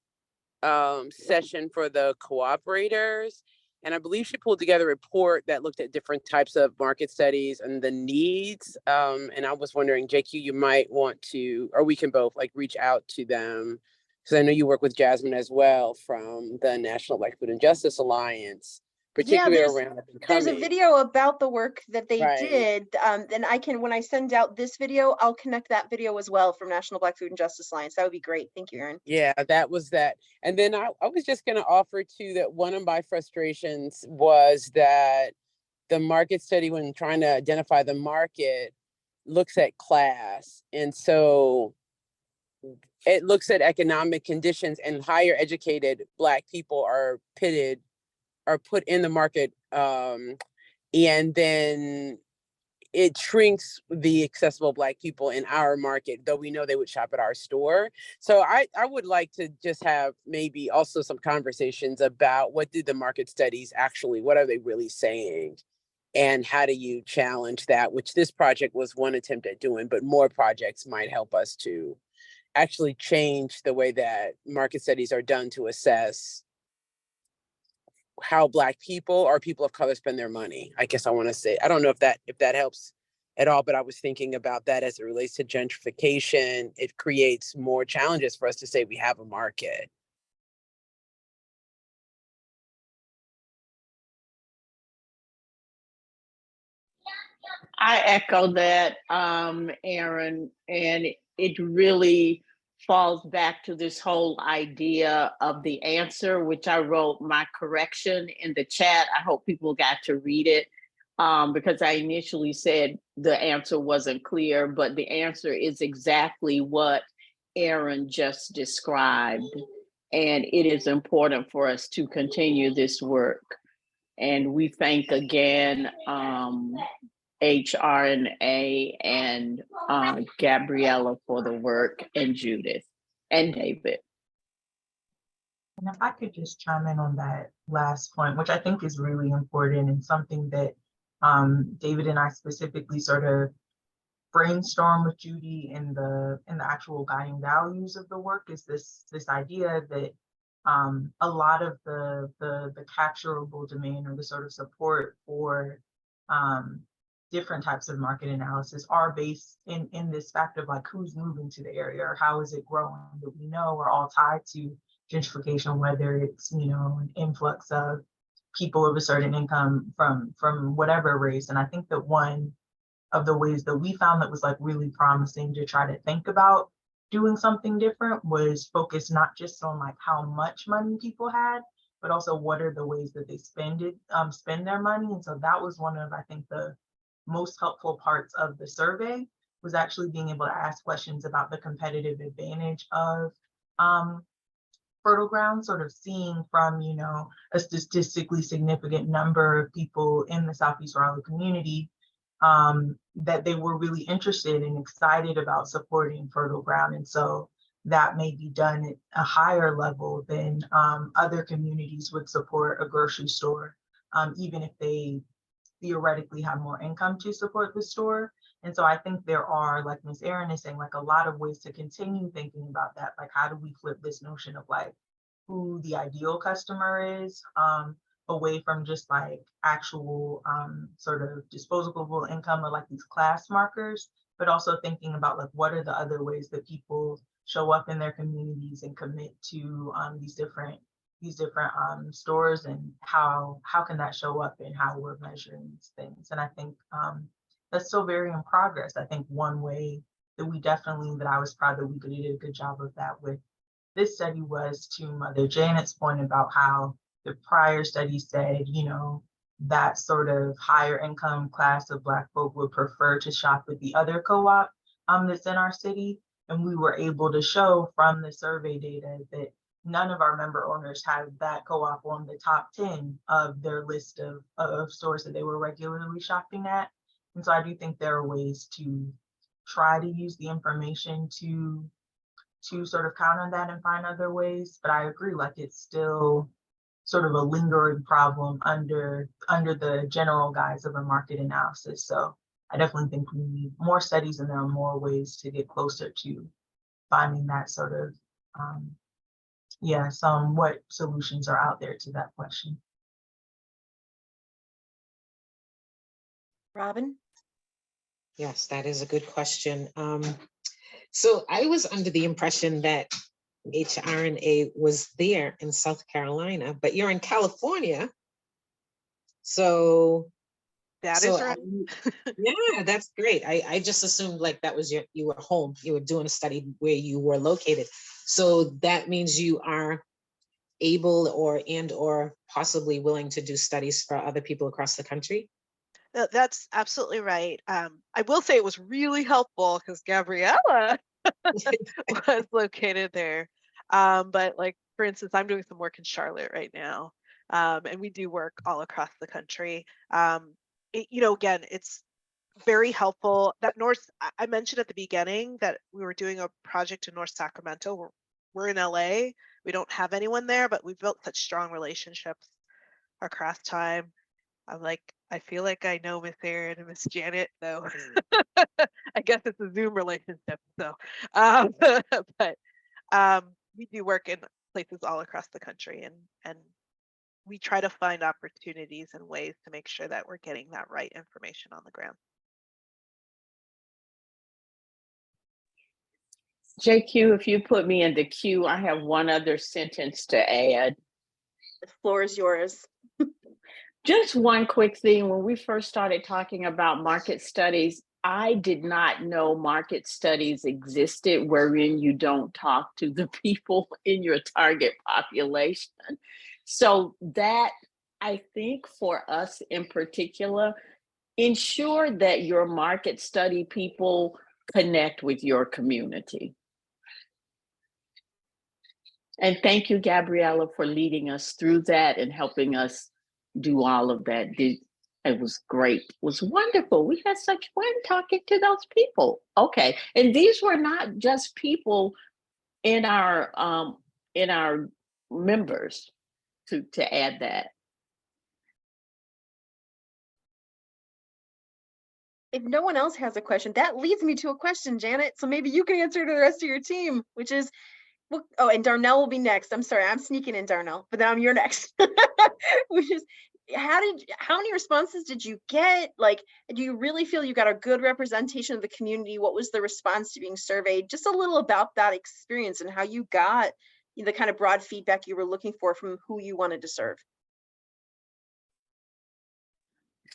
session for the cooperators. And I believe she pulled together a report that looked at different types of market studies and the needs. And I was wondering, JQ, you might want to, or we can both like reach out to them, because I know you work with Jasmine as well from the National Black Food and Justice Alliance, particularly there's around up and there's a coming. video about the work that they Right. did. And I can, when I send out this video, I'll connect that video as well from National Black Food and Justice Alliance. That would be great. Thank you, Erin. Yeah, that was that. And then I was just going to offer too that one of my frustrations was that the market study, when trying to identify the market, looks at class. And so it looks at economic conditions, and higher educated Black people are put in the market. And then it shrinks the accessible Black people in our market, though we know they would shop at our store. So I would like to just have maybe also some conversations about what did the market studies actually, what are they really saying? And how do you challenge that, which this project was one attempt at doing, but more projects might help us to actually change the way that market studies are done to assess how Black people or people of color spend their money. I guess I want to say, I don't know if that helps at all, but I was thinking about that as it relates to gentrification. It creates more challenges for us to say we have a market. I echo that, Erin, and it really falls back to this whole idea of the answer, which I wrote my correction in the chat. I hope people got to read it, because I initially said the answer wasn't clear, but the answer is exactly what Erin just described. And it is important for us to continue this work. And we thank again, HRNA and Gabriella for the work, and Judith and David. And if I could just chime in on that last point, which I think is really important and something that David and I specifically sort of brainstorm with Judy in the actual guiding values of the work, is this idea that a lot of the capturable demand or the sort of support for different types of market analysis are based in this fact of like who's moving to the area or how is it growing, that we know are all tied to gentrification, whether it's, you know, an influx of people of a certain income from whatever race. And I think that one of the ways that we found that was like really promising to try to think about doing something different was focus not just on like how much money people had, but also what are the ways that they spend their money. And so that was one of, I think, the most helpful parts of the survey, was actually being able to ask questions about the competitive advantage of fertile ground, sort of seeing from, you know, a statistically significant number of people in the Southeast Raleigh community that they were really interested and excited about supporting fertile ground. And so that may be done at a higher level than other communities would support a grocery store, even if they theoretically have more income to support the store. And so I think there are, like Ms. Erin is saying, like a lot of ways to continue thinking about that. Like, how do we flip this notion of like who the ideal customer is, away from just like actual sort of disposable income or like these class markers, but also thinking about like what are the other ways that people show up in their communities and commit to these different stores, and how can that show up in how we're measuring these things. And I think that's still very in progress. I think one way that I was proud that we did a good job of that with this study was to Mother Janet's point about how the prior study said, you know, that sort of higher income class of Black folk would prefer to shop with the other co-op that's in our city. And we were able to show from the survey data that none of our member owners had that co-op on the top 10 of their list of stores that they were regularly shopping at. And so I do think there are ways to try to use the information to sort of counter that and find other ways. But I agree, like it's still sort of a lingering problem under the general guise of a market analysis. So I definitely think we need more studies, and there are more ways to get closer to finding that sort of what solutions are out there to that question. Robin? Yes, that is a good question. So I was under the impression that HRNA was there in South Carolina, but you're in California. So That so is right. yeah, that's great. I just assumed like that was you were home, you were doing a study where you were located. So that means you are able or possibly willing to do studies for other people across the country? That's absolutely right. I will say it was really helpful because Gabriella was located there. But like, for instance, I'm doing some work in Charlotte right now. And we do work all across the country. Again, it's very helpful. That I mentioned at the beginning that we were doing a project in North Sacramento. We're in LA. We don't have anyone there, but we've built such strong relationships across time. I feel like I know Miss Erin and Miss Janet, though. I guess it's a Zoom relationship. So, but we do work in places all across the country, and we try to find opportunities and ways to make sure that we're getting that right information on the ground. JQ, if you put me in the queue, I have one other sentence to add. The floor is yours. Just one quick thing. When we first started talking about market studies, I did not know market studies existed wherein you don't talk to the people in your target population. So that, I think for us in particular, ensure that your market study people connect with your community. And thank you, Gabriella, for leading us through that and helping us do all of that. It was great. It was wonderful. We had such fun talking to those people. Okay. And these were not just people in our members, to add that. If no one else has a question, that leads me to a question, Janet. So maybe you can answer to the rest of your team, which is, well, oh, and Darnell will be next. I'm sorry, I'm sneaking in, Darnell, but then you're next. Which is, how many responses did you get? Like, do you really feel you got a good representation of the community? What was the response to being surveyed? Just a little about that experience and how you got the kind of broad feedback you were looking for from who you wanted to serve.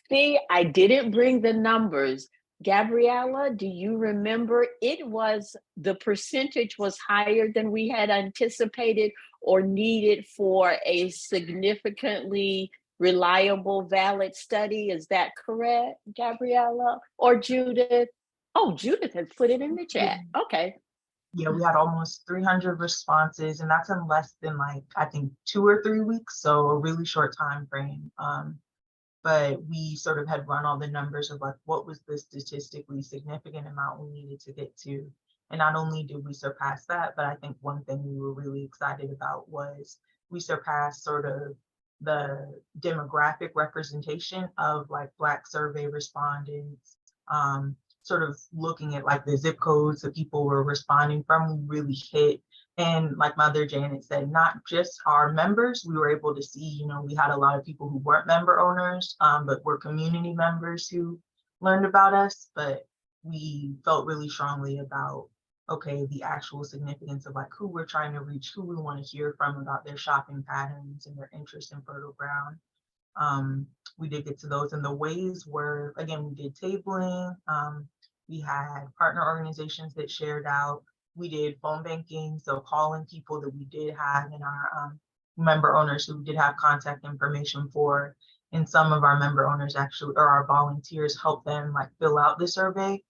See, I didn't bring the numbers. Gabriella, do you remember the percentage was higher than we had anticipated or needed for a significantly reliable, valid study? Is that correct, Gabriella or Judith? Oh, Judith has put it in the chat. Okay. Yeah, we had almost 300 responses, and that's in less than I think 2 or 3 weeks, so a really short time frame. But we sort of had run all the numbers of what was the statistically significant amount we needed to get to. And not only did we surpass that, but I think one thing we were really excited about was we surpassed sort of the demographic representation of Black survey respondents, sort of looking at the zip codes that people were responding from. We really hit. And like Mother Janet said, not just our members, we were able to see, we had a lot of people who weren't member owners, but were community members who learned about us. But we felt really strongly about, okay, the actual significance of who we're trying to reach, who we want to hear from about their shopping patterns and their interest in fertile ground. We did get to those, and the ways were, again, we did tabling. We had partner organizations that shared out. We did phone banking, so calling people that we did have in our member owners who did have contact information for, and some of our member owners actually, or our volunteers, helped them fill out the survey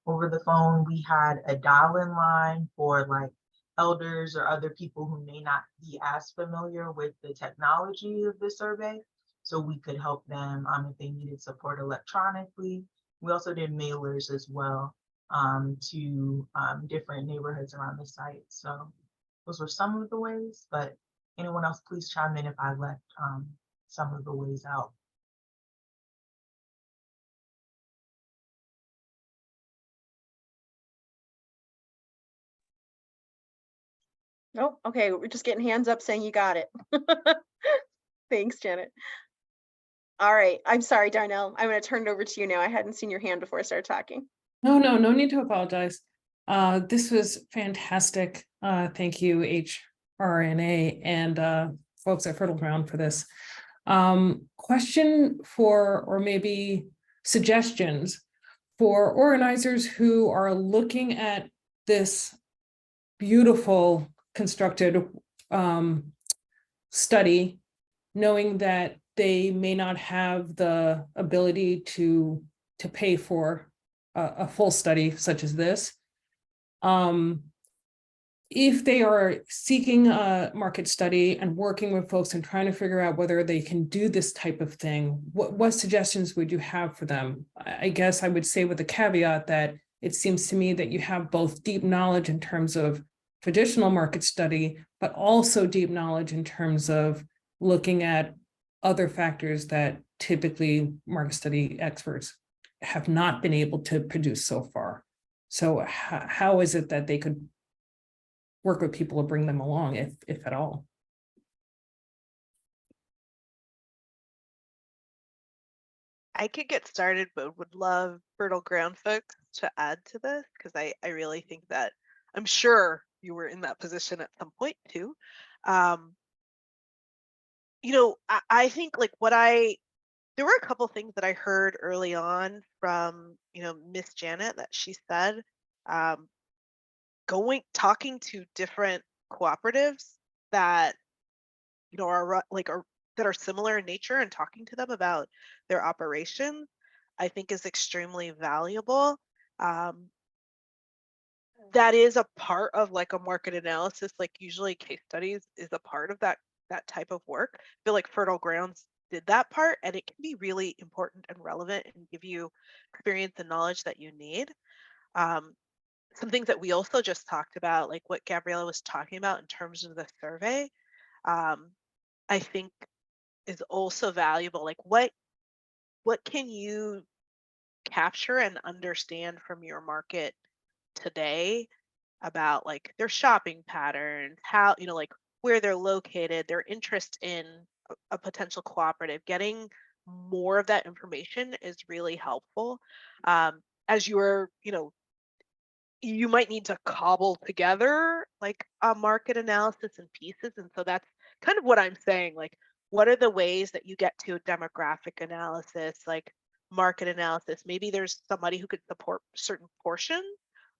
over the phone. We had a dial-in line for elders or other people who may not be as familiar with the technology of the survey, so we could help them if they needed support electronically. We also did mailers as well to different neighborhoods around the site. So those were some of the ways, but anyone else, please chime in if I left some of the ways out. Nope. Okay, we're just getting hands up saying you got it. Thanks, Janet. All right, I'm sorry, Darnell. I'm going to turn it over to you now. I hadn't seen your hand before I started talking. No need to apologize. This was fantastic. Thank you, HRNA and folks at Fertile Ground for this. Question for, or maybe suggestions for organizers who are looking at this beautiful constructed study, knowing that they may not have the ability to pay for a full study such as this. If they are seeking a market study and working with folks and trying to figure out whether they can do this type of thing, what suggestions would you have for them? I guess I would say with the caveat that it seems to me that you have both deep knowledge in terms of traditional market study, but also deep knowledge in terms of looking at other factors that typically market study experts have not been able to produce so far. So how is it that they could work with people to bring them along, if at all? I could get started, but would love fertile ground folks to add to this, because I really think that, I'm sure you were in that position at some point too. You know, I think like there were a couple things that I heard early on from, you know, Miss Janet, that she said, talking to different cooperatives that, you know, that are similar in nature, and talking to them about their operations, I think is extremely valuable. That is a part of like a market analysis, like usually case studies is a part of that type of work. I feel like Fertile Grounds did that part, and it can be really important and relevant and give you experience and knowledge that you need. Some things that we also just talked about, like what Gabriella was talking about in terms of the survey, I think is also valuable. Like what can you capture and understand from your market today about like their shopping patterns, how, you know, like where they're located, their interest in a potential cooperative. Getting more of that information is really helpful. As you're, you know, you might need to cobble together like a market analysis in pieces. And so that's kind of what I'm saying. Like, what are the ways that you get to a demographic analysis, like market analysis? Maybe there's somebody who could support certain portions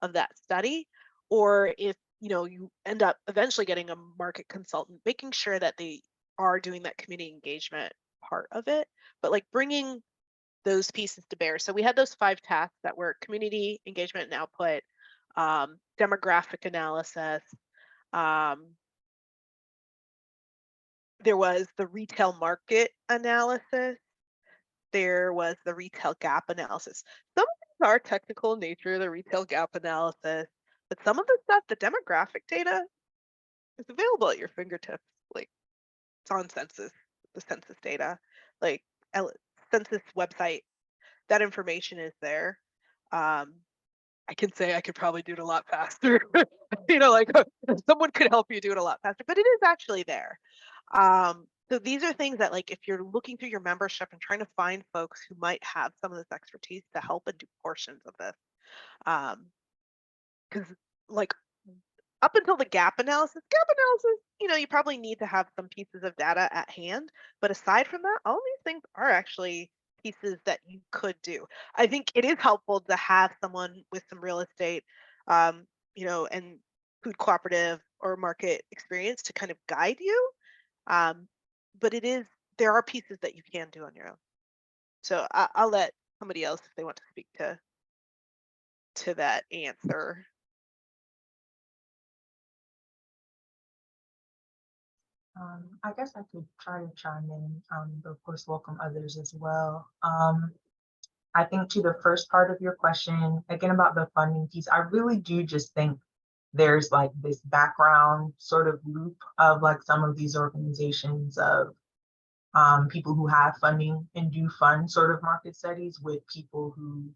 of that study, or if, you know, you end up eventually getting a market consultant, making sure that they are doing that community engagement part of it, but like bringing those pieces to bear. So we had those 5 tasks that were community engagement and output, demographic analysis. There was the retail market analysis. There was the retail gap analysis. Some of these are technical in nature, the retail gap analysis, but some of the stuff, the demographic data, is available at your fingertips. Like, it's on census, the census data, like census website, that information is there. I can say I could probably do it a lot faster. You know, like someone could help you do it a lot faster, but it is actually there. So these are things that, like, if you're looking through your membership and trying to find folks who might have some of this expertise to help and do portions of this, because like up until the gap analysis, you know, you probably need to have some pieces of data at hand. But aside from that, all these things are actually pieces that you could do. I think it is helpful to have someone with some real estate, you know, and food cooperative or market experience to kind of guide you. But there are pieces that you can do on your own. So I'll let somebody else, if they want to speak to that answer. I guess I could try to chime in, but of course welcome others as well. I think to the first part of your question, again, about the funding piece, I really do just think there's like this background sort of loop of like some of these organizations of people who have funding and do fund sort of market studies with people who,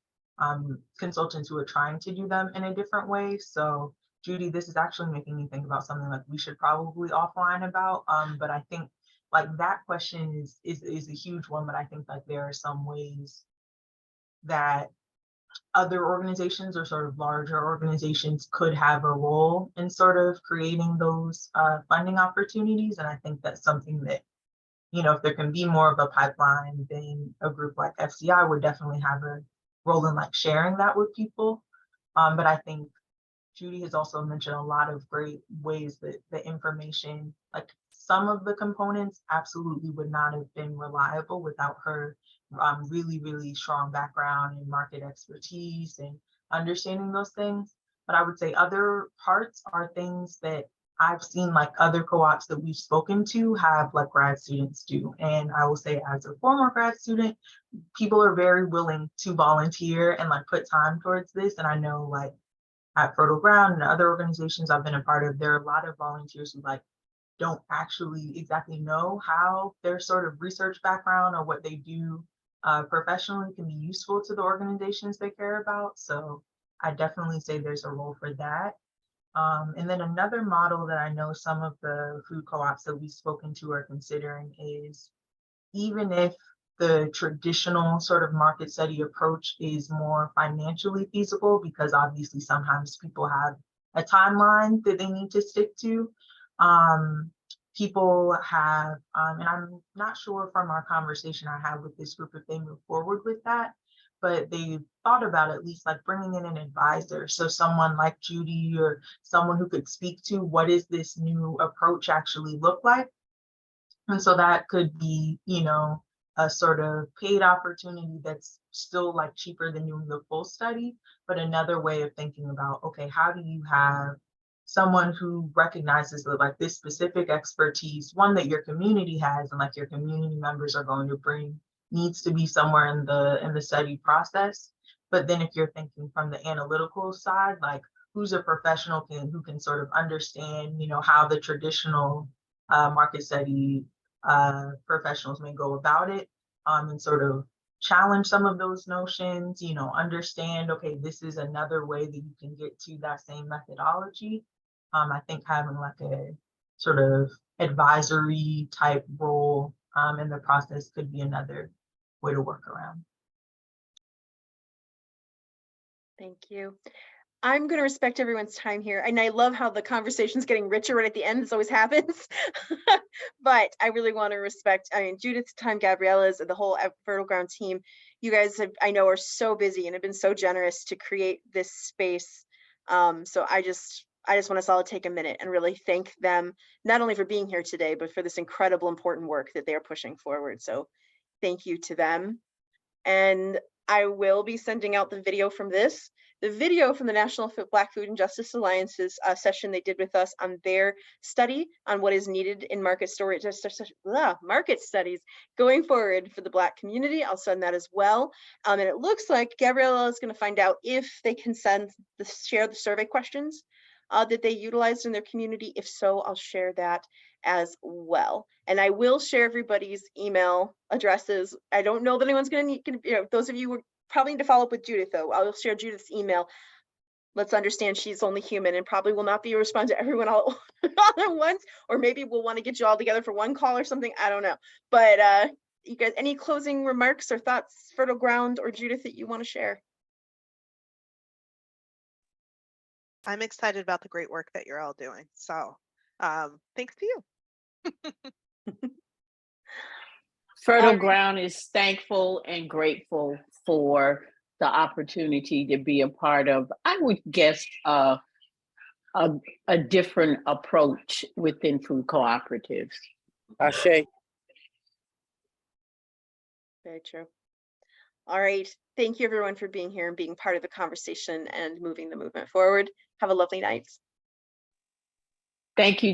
consultants who are trying to do them in a different way. So Judy, this is actually making me think about something like we should probably offline about, but I think like that question is a huge one, but I think like there are some ways that other organizations or sort of larger organizations could have a role in sort of creating those funding opportunities. And I think that's something that, if there can be more of a pipeline, then a group like FCI would definitely have a role in like sharing that with people. But I think Judy has also mentioned a lot of great ways that the information, like some of the components absolutely would not have been reliable without her really, really strong background in market expertise and understanding those things. But I would say other parts are things that I've seen like other co-ops that we've spoken to have like grad students do. And I will say as a former grad student, people are very willing to volunteer and like put time towards this. And I know like at Fertile Ground and other organizations I've been a part of, there are a lot of volunteers who like don't actually exactly know how their sort of research background or what they do professionally can be useful to the organizations they care about. So I definitely say there's a role for that. And then another model that I know some of the food co-ops that we've spoken to are considering is even if the traditional sort of market study approach is more financially feasible, because obviously sometimes people have a timeline that they need to stick to. People have, and I'm not sure from our conversation I had with this group if they move forward with that, but they thought about at least like bringing in an advisor. So someone like Judy or someone who could speak to what is this new approach actually look like. And so that could be, a sort of paid opportunity that's still like cheaper than doing the full study, but another way of thinking about, okay, how do you have someone who recognizes that like this specific expertise, one that your community has and like your community members are going to bring, needs to be somewhere in the study process. But then if you're thinking from the analytical side, like who's a professional who can sort of understand, how the traditional market study professionals may go about it, and sort of challenge some of those notions, understand, okay, this is another way that you can get to that same methodology. I think having like a sort of advisory type role in the process could be another way to work around. Thank you. I'm going to respect everyone's time here. And I love how the conversation's getting richer right at the end. This always happens. But I really want to respect, Judith's time, Gabriella's, and the whole Fertile Ground team. You guys have, I know, are so busy and have been so generous to create this space. So I just want us all to take a minute and really thank them, not only for being here today, but for this incredible, important work that they are pushing forward. So thank you to them. And I will be sending out the video from this. The video from the National Black Food and Justice Alliance's session they did with us on their study on what is needed in market studies going forward for the Black community. I'll send that as well. And it looks like Gabriella is going to find out if they can share the survey questions that they utilized in their community. If so, I'll share that as well. And I will share everybody's email addresses. I don't know that anyone's going to need, those of you who probably need to follow up with Judith, though. I'll share Judith's email. Let's understand she's only human and probably will not be able to respond to everyone all at once, or maybe we'll want to get you all together for one call or something. I don't know. But you guys, any closing remarks or thoughts, Fertile Ground or Judith, that you want to share? I'm excited about the great work that you're all doing. So thanks to you. Fertile Ground is thankful and grateful for the opportunity to be a part of, I would guess, a different approach within food cooperatives. Ashe. Very true. All right. Thank you, everyone, for being here and being part of the conversation and moving the movement forward. Have a lovely night. Thank you.